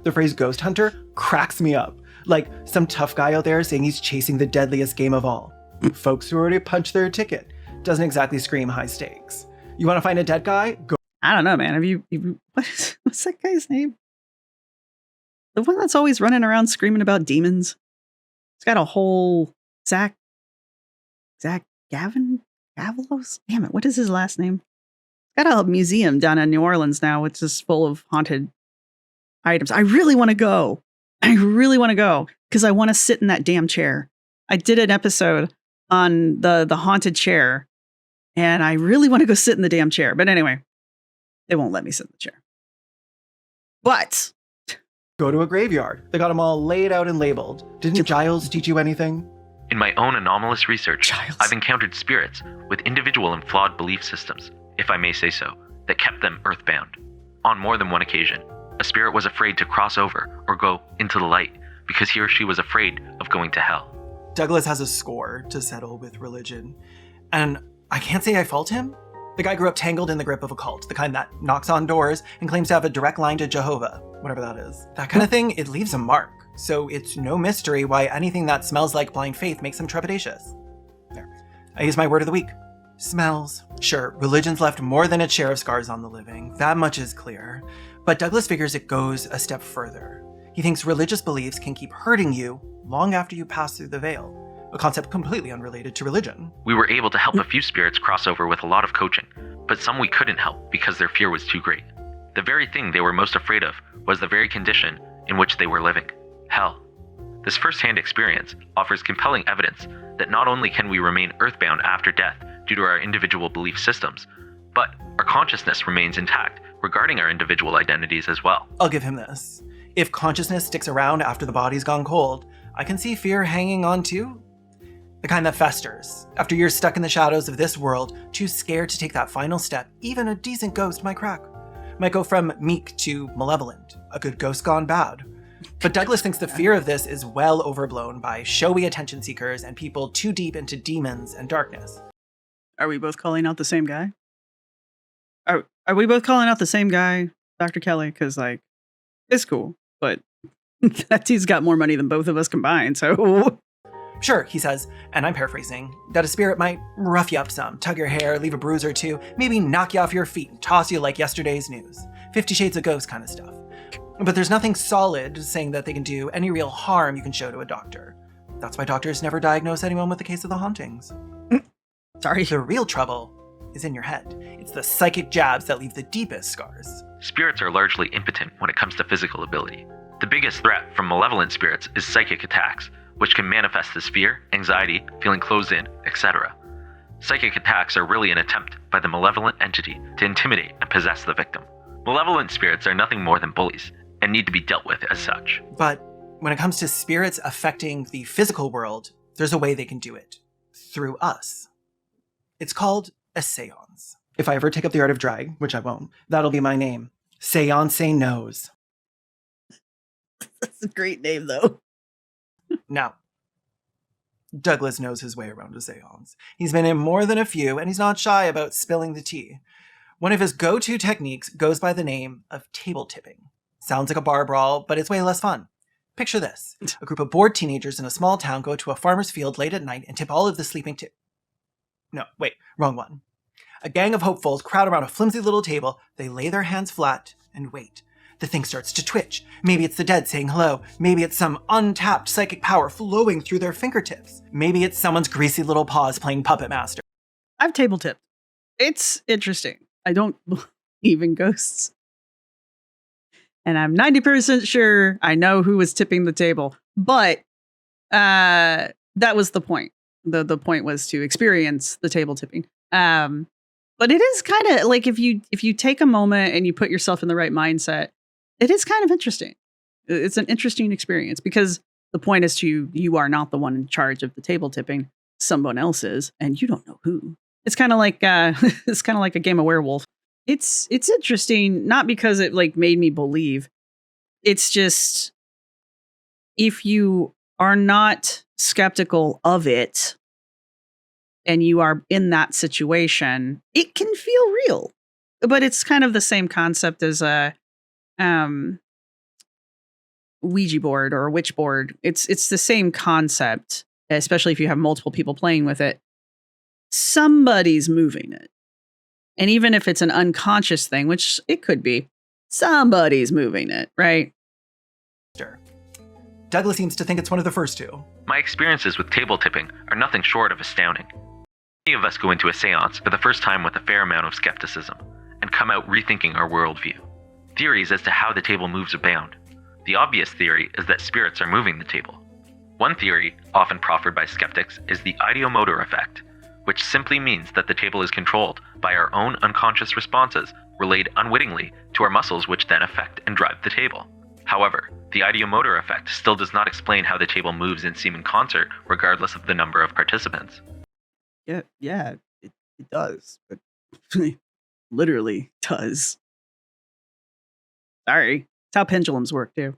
The phrase ghost hunter cracks me up. Like some tough guy out there saying he's chasing the deadliest game of all. Folks who already punched their ticket. Doesn't exactly scream high stakes. You want to find a dead guy? Go. I don't know, man. Have you what's that guy's name? The one that's always running around screaming about demons. He's got a whole Zach Gavalos? Damn it, what is his last name? He's got a museum down in New Orleans now, which is full of haunted items. I really want to go. Because I want to sit in that damn chair. I did an episode on the haunted chair, and I really want to go sit in the damn chair. But anyway, they won't let me sit in the chair. But Go to a graveyard. They got them all laid out and labeled. Didn't Giles teach you anything? In my own anomalous research, Giles. I've encountered spirits with individual and flawed belief systems, if I may say so, that kept them earthbound. On more than one occasion, a spirit was afraid to cross over or go into the light because he or she was afraid of going to hell. Douglas has a score to settle with religion. And I can't say I fault him. The guy grew up tangled in the grip of a cult, the kind that knocks on doors and claims to have a direct line to Jehovah, whatever that is. That kind of thing, it leaves a mark. So it's no mystery why anything that smells like blind faith makes him trepidatious. There. I use my word of the week. Smells. Sure, religion's left more than its share of scars on the living. That much is clear. But Douglas figures it goes a step further. He thinks religious beliefs can keep hurting you long after you pass through the veil, a concept completely unrelated to religion. We were able to help a few spirits cross over with a lot of coaching, but some we couldn't help because their fear was too great. The very thing they were most afraid of was the very condition in which they were living, hell. This first-hand experience offers compelling evidence that not only can we remain earthbound after death due to our individual belief systems, but our consciousness remains intact regarding our individual identities as well. I'll give him this. If consciousness sticks around after the body's gone cold, I can see fear hanging on too. The kind that festers. After you're stuck in the shadows of this world, too scared to take that final step, even a decent ghost might crack. Might go from meek to malevolent, a good ghost gone bad. But Douglas thinks the fear of this is well overblown by showy attention seekers and people too deep into demons and darkness. are we both calling out the same guy? Are we both calling out the same guy, Dr. Kelly? Because, like, it's cool, but that dude's got more money than both of us combined, so... Sure, he says, and I'm paraphrasing, that a spirit might rough you up some, tug your hair, leave a bruise or two, maybe knock you off your feet and toss you like yesterday's news. 50 Shades of Ghost kind of stuff. But there's nothing solid saying that they can do any real harm you can show to a doctor. That's why doctors never diagnose anyone with a case of the hauntings. Sorry. The real trouble is in your head. It's the psychic jabs that leave the deepest scars. Spirits are largely impotent when it comes to physical ability. The biggest threat from malevolent spirits is psychic attacks, which can manifest as fear, anxiety, feeling closed in, etc. Psychic attacks are really an attempt by the malevolent entity to intimidate and possess the victim. Malevolent spirits are nothing more than bullies and need to be dealt with as such. But when it comes to spirits affecting the physical world, there's a way they can do it. Through us. It's called a seance. If I ever take up the art of drag, which I won't, that'll be my name. Seance knows. That's a great name, though. Now, Douglas knows his way around a seance. He's been in more than a few, and he's not shy about spilling the tea. One of his go-to techniques goes by the name of table tipping. Sounds like a bar brawl, but it's way less fun. Picture this. A group of bored teenagers in a small town go to a farmer's field late at night and tip all of the sleeping No, wait, wrong one. A gang of hopefuls crowd around a flimsy little table. They lay their hands flat and wait. The thing starts to twitch. Maybe it's the dead saying hello. Maybe it's some untapped psychic power flowing through their fingertips. Maybe it's someone's greasy little paws playing Puppet Master. I've table tipped. It's interesting. I don't believe in ghosts. and I'm 90% sure I know who was tipping the table. But that was the point. The point was to experience the table tipping. But it is kind of like if you take a moment and you put yourself in the right mindset, it is kind of interesting. It's an interesting experience because the point is you are not the one in charge of the table tipping. Someone else is, and you don't know who. It's kind of like it's kind of like a game of werewolf. It's interesting, not because it like made me believe. It's just if you are not skeptical of it and you are in that situation, it can feel real. But it's kind of the same concept as a Ouija board or a witch board. It's the same concept, especially if you have multiple people playing with it. Somebody's moving it. And even if it's an unconscious thing, which it could be, somebody's moving it, right? Douglas seems to think it's one of the first two. My experiences with table tipping are nothing short of astounding. Many of us go into a seance for the first time with a fair amount of skepticism and come out rethinking our worldview. Theories as to how the table moves abound. The obvious theory is that spirits are moving the table. One theory, often proffered by skeptics, is the ideomotor effect, which simply means that the table is controlled by our own unconscious responses relayed unwittingly to our muscles, which then affect and drive the table. However, the ideomotor effect still does not explain how the table moves in seeming concert regardless of the number of participants. Yeah, it does. It literally does. Sorry. It's how pendulums work, too.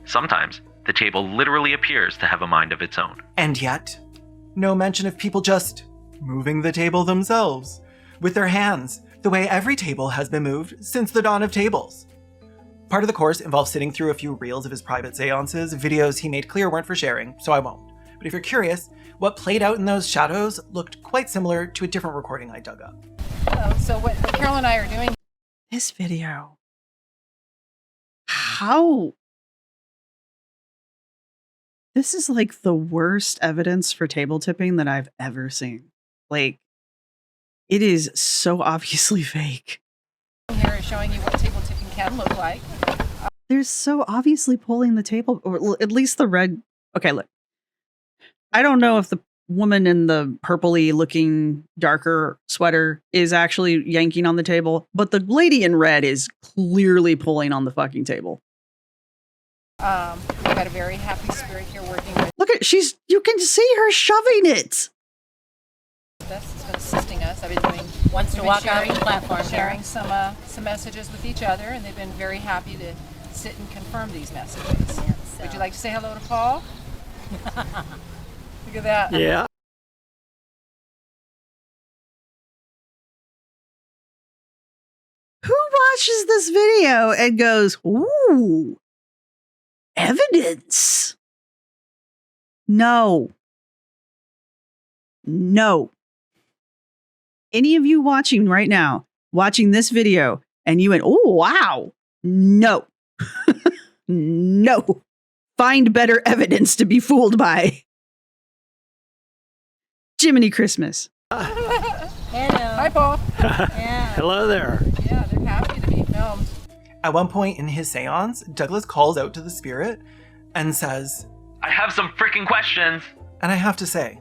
Sometimes, the table literally appears to have a mind of its own. And yet, no mention of people just moving the table themselves, with their hands, the way every table has been moved since the dawn of tables. Part of the course involves sitting through a few reels of his private seances, videos he made clear weren't for sharing, so I won't. But if you're curious, what played out in those shadows looked quite similar to a different recording I dug up. So what Carol and I are doing... This video. How? This is like the worst evidence for table tipping that I've ever seen. Like, it is so obviously fake. Here is showing you what table tipping can look like. They're so obviously pulling the table, or at least the red. Okay, look. I don't know if the woman in the purpley looking darker sweater is actually yanking on the table, but the lady in red is clearly pulling on the fucking table. We've got a very happy spirit here working with Look at, you can see her shoving it. us. It's been assisting us. I've been doing Wants to walk out on the platform. sharing some messages with each other, and they've been very happy to sit and confirm these messages. Would you like to say hello to Paul? Look at that. Yeah. Who watches this video and goes, ooh, evidence? No. Any of you watching right now, watching this video, and you went, oh, wow. No. No. Find better evidence to be fooled by. Jiminy Christmas. Hello. Hi, Paul. Yeah. Hello there. Yeah, they're happy to be filmed. At one point in his seance, Douglas calls out to the spirit and says, I have some freaking questions! and I have to say,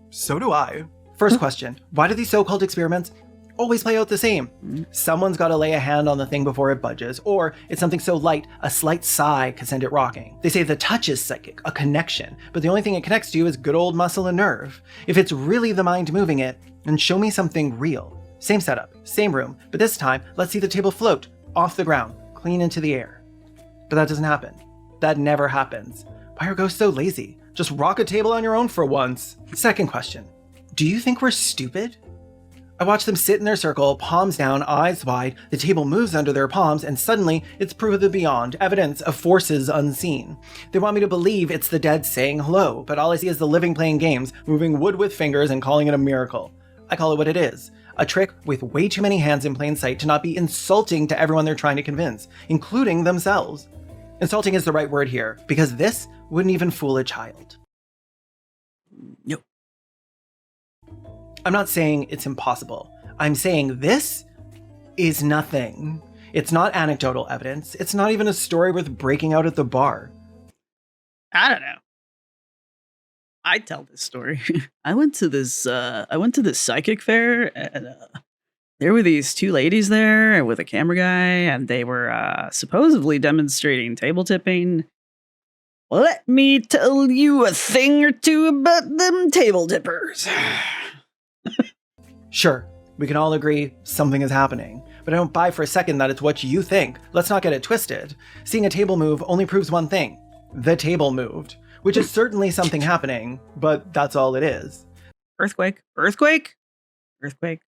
so do I. First question, why do these so-called experiments always play out the same? Someone's got to lay a hand on the thing before it budges, or it's something so light, a slight sigh could send it rocking. They say the touch is psychic, a connection, but the only thing it connects to is good old muscle and nerve. If it's really the mind moving it, then show me something real. Same setup, same room, but this time, let's see the table float off the ground, clean into the air. But that doesn't happen. That never happens. Why are ghosts so lazy? Just rock a table on your own for once. Second question, do you think we're stupid? I watch them sit in their circle, palms down, eyes wide, the table moves under their palms, and suddenly it's proof of the beyond, evidence of forces unseen. They want me to believe it's the dead saying hello, but all I see is the living playing games, moving wood with fingers and calling it a miracle. I call it what it is, a trick with way too many hands in plain sight to not be insulting to everyone they're trying to convince, including themselves. Insulting is the right word here, because this wouldn't even fool a child. Nope. I'm not saying it's impossible. I'm saying this is nothing. It's not anecdotal evidence. It's not even a story worth breaking out at the bar. I don't know. I tell this story. I went to this psychic fair, and there were these two ladies there with a camera guy, and they were supposedly demonstrating table tipping. Let me tell you a thing or two about them table tippers. Sure, we can all agree something is happening, but I don't buy for a second that it's what you think. Let's not get it twisted. Seeing a table move only proves one thing. The table moved, which is certainly something happening, but that's all it is. Earthquake, earthquake, earthquake.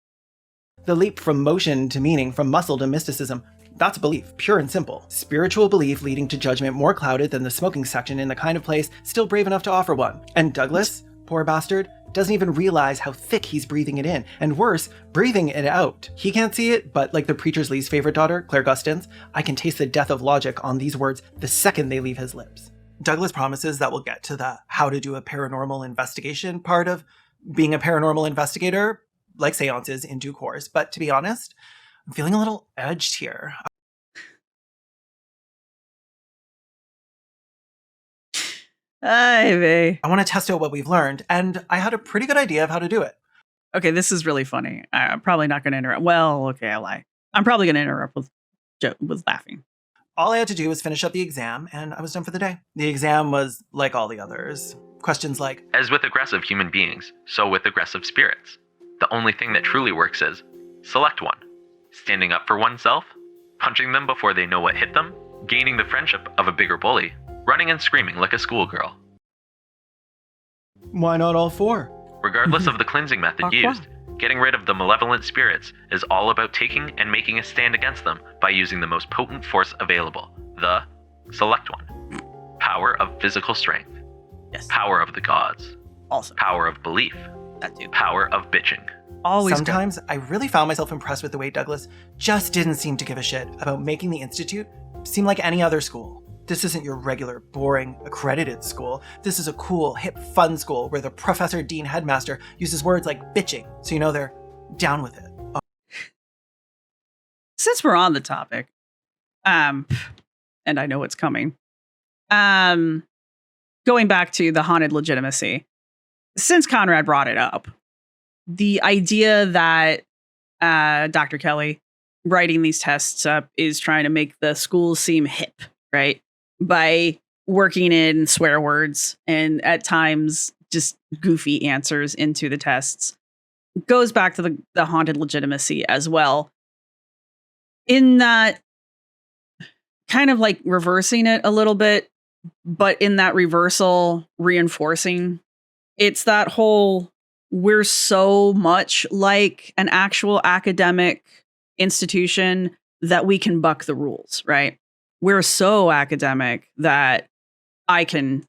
The leap from motion to meaning, from muscle to mysticism, that's belief, pure and simple. Spiritual belief leading to judgment more clouded than the smoking section in the kind of place still brave enough to offer one. And Douglas, poor bastard, doesn't even realize how thick he's breathing it in, and worse, breathing it out. He can't see it, but like the preacher's least favorite daughter, Claire Gustin's, I can taste the death of logic on these words the second they leave his lips. Douglas promises that we'll get to the how to do a paranormal investigation part of being a paranormal investigator, like seances, in due course, but to be honest, I'm feeling a little edged here. I want to test out what we've learned, and I had a pretty good idea of how to do it. Okay, this is really funny. I'm probably not going to interrupt. Well, okay, I lie. I'm probably going to interrupt with laughing. All I had to do was finish up the exam, and I was done for the day. The exam was like all the others. Questions like, As with aggressive human beings, so with aggressive spirits. The only thing that truly works is select one. Standing up for oneself, punching them before they know what hit them, gaining the friendship of a bigger bully, running and screaming like a schoolgirl. why not all four? Regardless of the cleansing method used, getting rid of the malevolent spirits is all about taking and making a stand against them by using the most potent force available, the select one. Power of physical strength. Yes. Power of the gods. Also, Power of belief. that too. Power of bitching. Always Sometimes I really found myself impressed with the way Douglas just didn't seem to give a shit about making the Institute seem like any other school. This isn't your regular, boring, accredited school. This is a cool, hip, fun school where the professor, dean, headmaster uses words like bitching, so you know they're down with it. Since we're on the topic, and I know what's coming, going back to the haunted legitimacy, since Conrad brought it up, the idea that Dr. Kelly writing these tests up is trying to make the schools seem hip, right? By working in swear words and at times just goofy answers into the tests goes back to the haunted legitimacy as well. In that kind of like reversing it a little bit, but in that reversal reinforcing, it's that whole we're so much like an actual academic institution that we can buck the rules, right? We're so academic that I can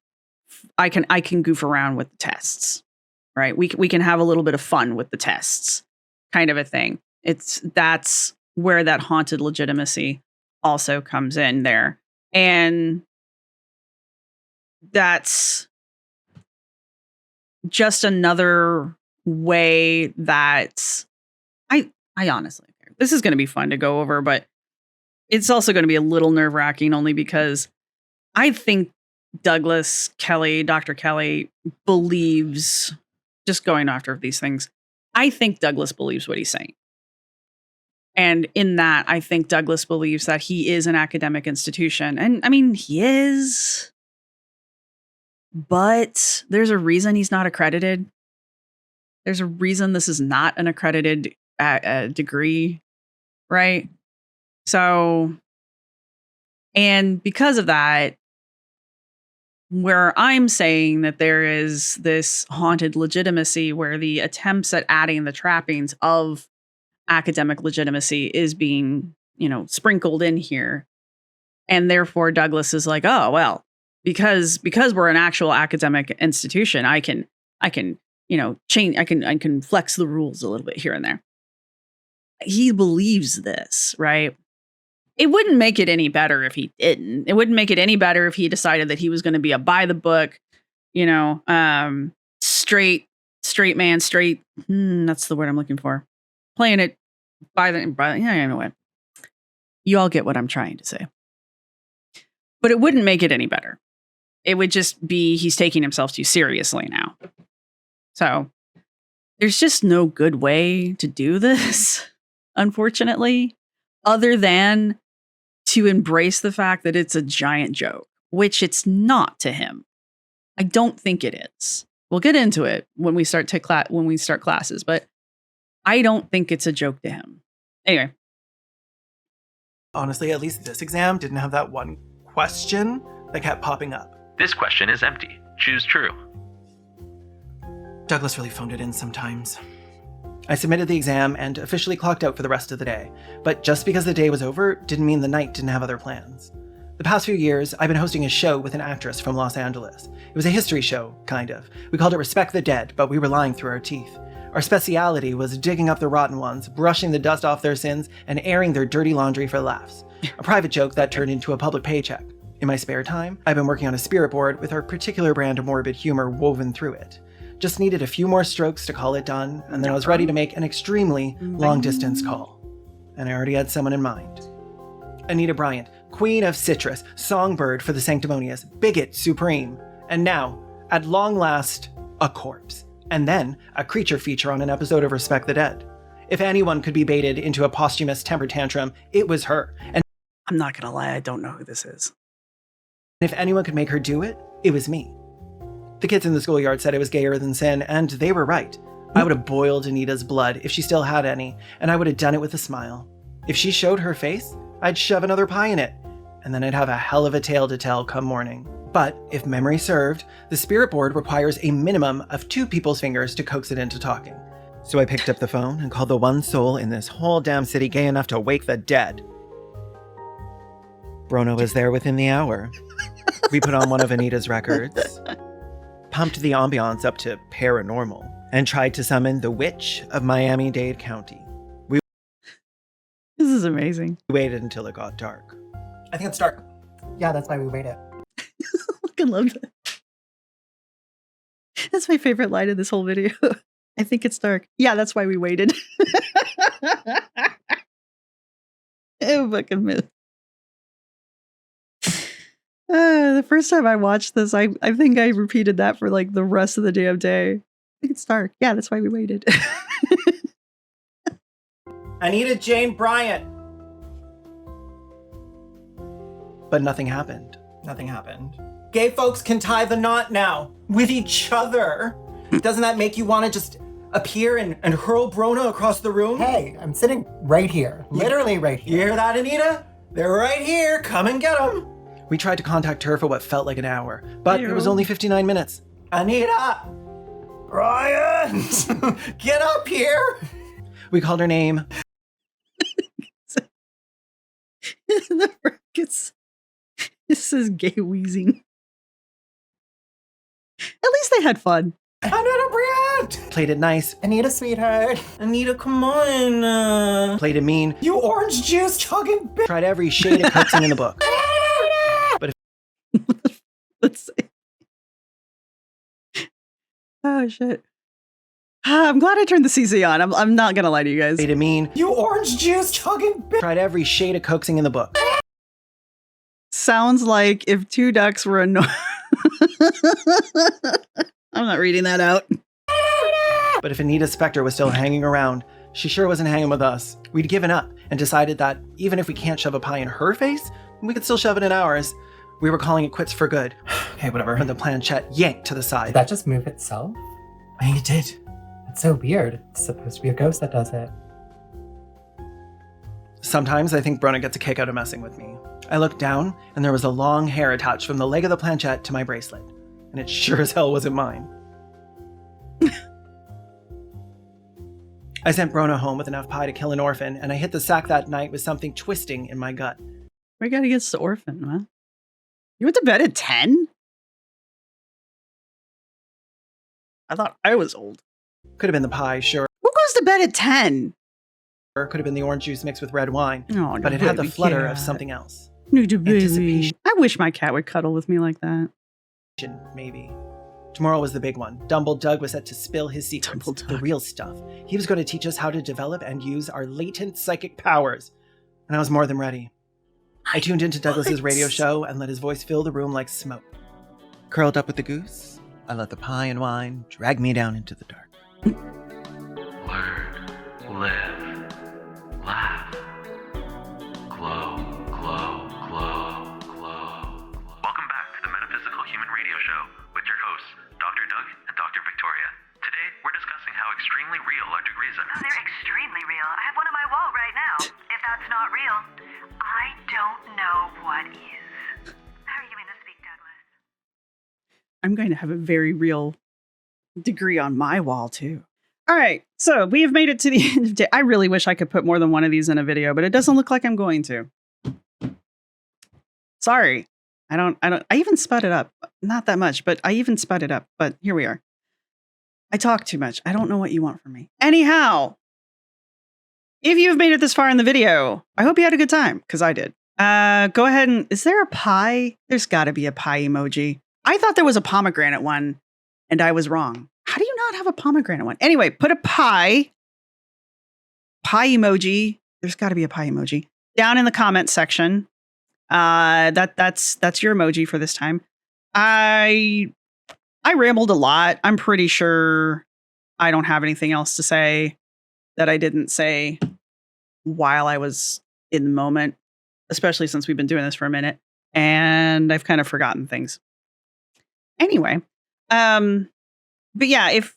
goof around with the tests, right? We can have a little bit of fun with the tests, kind of a thing. That's where that haunted legitimacy also comes in there, and that's just another way that I honestly, this is going to be fun to go over, but it's also going to be a little nerve-wracking only because I think Douglas Kelly, Dr. Kelly, believes, just going after these things, I think Douglas believes what he's saying. And in that, I think Douglas believes that he is an academic institution. And I mean, he is, but there's a reason he's not accredited. There's a reason this is not an accredited degree, right? So, and because of that, where I'm saying that there is this haunted legitimacy where the attempts at adding the trappings of academic legitimacy is being, sprinkled in here. And therefore Douglas is like, oh, well, because we're an actual academic institution, I can, change, I can flex the rules a little bit here and there. He believes this, right? It wouldn't make it any better if he didn't. It wouldn't make it any better if he decided that he was going to be a by the book, straight man, that's the word I'm looking for. Playing it by the, yeah, anyway. You all get what I'm trying to say. But it wouldn't make it any better. It would just be he's taking himself too seriously now. So there's just no good way to do this, unfortunately, other than to embrace the fact that it's a giant joke, which it's not to him. I don't think it is. We'll get into it when we start classes, but I don't think it's a joke to him. Anyway. Honestly, at least this exam didn't have that one question that kept popping up. This question is empty. Choose true. Douglas really phoned it in sometimes. I submitted the exam and officially clocked out for the rest of the day, but just because the day was over didn't mean the night didn't have other plans. The past few years, I've been hosting a show with an actress from Los Angeles. It was a history show, kind of. We called it Respect the Dead, but we were lying through our teeth. Our speciality was digging up the rotten ones, brushing the dust off their sins, and airing their dirty laundry for laughs. A private joke that turned into a public paycheck. In my spare time, I've been working on a spirit board with our particular brand of morbid humor woven through it. Just needed a few more strokes to call it done, and then I was ready to make an extremely long-distance call. And I already had someone in mind. Anita Bryant, Queen of Citrus, songbird for the sanctimonious, bigot supreme, and now, at long last, a corpse. And then, a creature feature on an episode of Respect the Dead. If anyone could be baited into a posthumous temper tantrum, it was her. And I'm not going to lie, I don't know who this is. if anyone could make her do it, it was me. The kids in the schoolyard said it was gayer than sin, and they were right. I would have boiled Anita's blood if she still had any, and I would have done it with a smile. If she showed her face, I'd shove another pie in it, and then I'd have a hell of a tale to tell come morning. But, if memory served, the spirit board requires a minimum of 2 people's fingers to coax it into talking. So I picked up the phone and called the one soul in this whole damn city gay enough to wake the dead. Brono was there within the hour. We put on one of Anita's records, pumped the ambiance up to paranormal, and tried to summon the witch of Miami-Dade County. This is amazing. We waited until it got dark. I think it's dark. Yeah, that's why we waited. I love that. That's my favorite line of this whole video. I think it's dark. Yeah, that's why we waited. Oh, fucking myth. The first time I watched this, I think I repeated that for like the rest of the damn day. I think it's dark. Yeah, that's why we waited. Anita Jane Bryant! But nothing happened. Nothing happened. Gay folks can tie the knot now. With each other. Doesn't that make you want to just appear and hurl Brono across the room? Hey, I'm sitting right here. Literally right here. You hear that, Anita? They're right here. Come and get them. We tried to contact her for what felt like an hour, but it was only 59 minutes. Anita! Brian! Get up here! We called her name. The brackets. This is gay wheezing. At least they had fun. Anita Bryant! Played it nice. Anita, sweetheart. Anita, come on. Played it mean. You orange juice chugging bitch. Tried every shade of coaxing in the book. Let's see. Oh, shit. I'm glad I turned the CC on. I'm not going to lie to you guys. Played it mean. You orange juice chugging bitch. Tried every shade of coaxing in the book. Sounds like if 2 ducks were annoying. I'm not reading that out. But if Anita Spector was still hanging around, she sure wasn't hanging with us. We'd given up and decided that even if we can't shove a pie in her face, we could still shove it in ours. We were calling it quits for good. Okay, whatever. When the planchette yanked to the Did side. that just move itself? I think it did. That's so weird. It's supposed to be a ghost that does it. Sometimes I think Brona gets a kick out of messing with me. I looked down, and there was a long hair attached from the leg of the planchette to my bracelet. And it sure as hell wasn't mine. I sent Brona home with enough pie to kill an orphan, and I hit the sack that night with something twisting in my gut. We got against the orphan, man. You went to bed at 10? I thought I was old. Could have been the pie, sure. Who goes to bed at 10? Or could have been the orange juice mixed with red wine. Oh, But it had the flutter of something else. Anticipation. I wish my cat would cuddle with me like that. Maybe. Tomorrow was the big one. Dumble Doug was set to spill his secrets, the real stuff. He was going to teach us how to develop and use our latent psychic powers. and I was more than ready. I tuned into Douglas's radio show and let his voice fill the room like smoke. Curled up with the goose, I let the pie and wine drag me down into the dark. Learn, live, laugh, glow, glow, glow, glow. Welcome back to the Metaphysical Human Radio Show with your hosts, Dr. Doug and Dr. Victoria. Today, we're discussing how extremely real our degrees are. Oh, they're extremely real. I have one on my wall right now. If that's not real, I don't know what is. How are you going to speak, Douglas? I'm going to have a very real degree on my wall, too. All right, so we have made it to the end of day. I really wish I could put more than one of these in a video, but it doesn't look like I'm going to. Sorry. I even sped it up. Not that much, but I even sped it up. But here we are. I talk too much. I don't know what you want from me. Anyhow, if you've made it this far in the video, I hope you had a good time, because I did. Go ahead and, is there a pie? There's got to be a pie emoji. I thought there was a pomegranate one, and I was wrong. How do you not have a pomegranate one? Anyway, put a pie emoji. There's got to be a pie emoji down in the comments section. That's your emoji for this time. I rambled a lot. I'm pretty sure I don't have anything else to say that I didn't say while I was in the moment, especially since we've been doing this for a minute and I've kind of forgotten things. Anyway, but yeah, if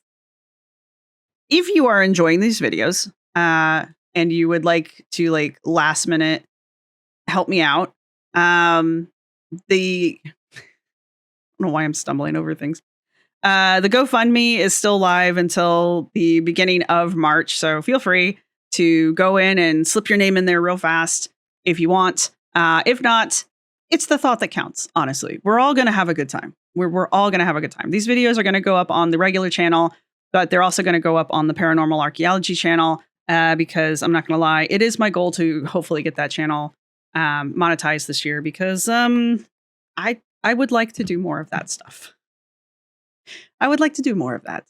you are enjoying these videos, and you would like to last minute help me out, I don't know why I'm stumbling over things. The GoFundMe is still live until the beginning of March, so feel free to go in and slip your name in there real fast if you want. If not, it's the thought that counts, honestly. We're all going to have a good time. We're all going to have a good time. These videos are going to go up on the regular channel, but they're also going to go up on the Paranormal Archaeology channel, because I'm not going to lie, it is my goal to hopefully get that channel monetized this year, because I would like to do more of that stuff. I would like to do more of that.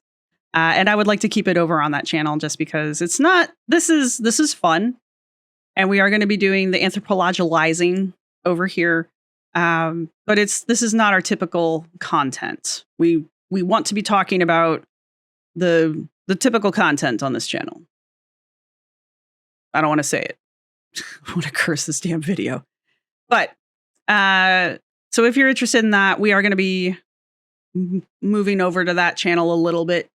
And I would like to keep it over on that channel just because it's not, this is fun. And we are going to be doing the anthropologizing over here. But this is not our typical content. We want to be talking about the typical content on this channel. I don't want to say it. I want to curse this damn video. But so if you're interested in that, we are going to be moving over to that channel a little bit.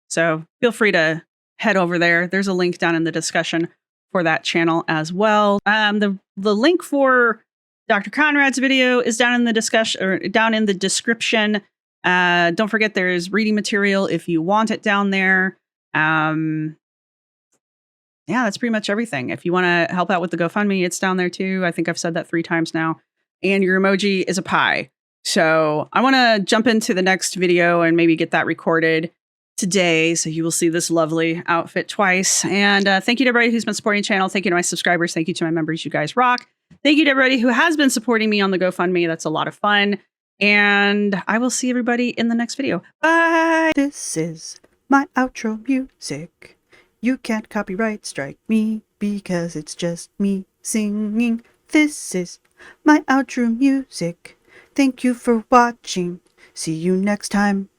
So feel free to head over there. There's a link down in the discussion for that channel as well. The link for Dr. Conrad's video is down in the discussion, or down in the description. Don't forget there's reading material if you want it down there. Yeah, that's pretty much everything. If you want to help out with the GoFundMe, it's down there too. I think I've said that 3 times now. And your emoji is a pie. So I want to jump into the next video and maybe get that recorded today. So you will see this lovely outfit twice. And thank you to everybody who's been supporting the channel. Thank you to my subscribers. Thank you to my members. You guys rock. Thank you to everybody who has been supporting me on the GoFundMe. That's a lot of fun. And I will see everybody in the next video. Bye. This is my outro music. You can't copyright strike me because it's just me singing. This is my outro music. Thank you for watching. See you next time.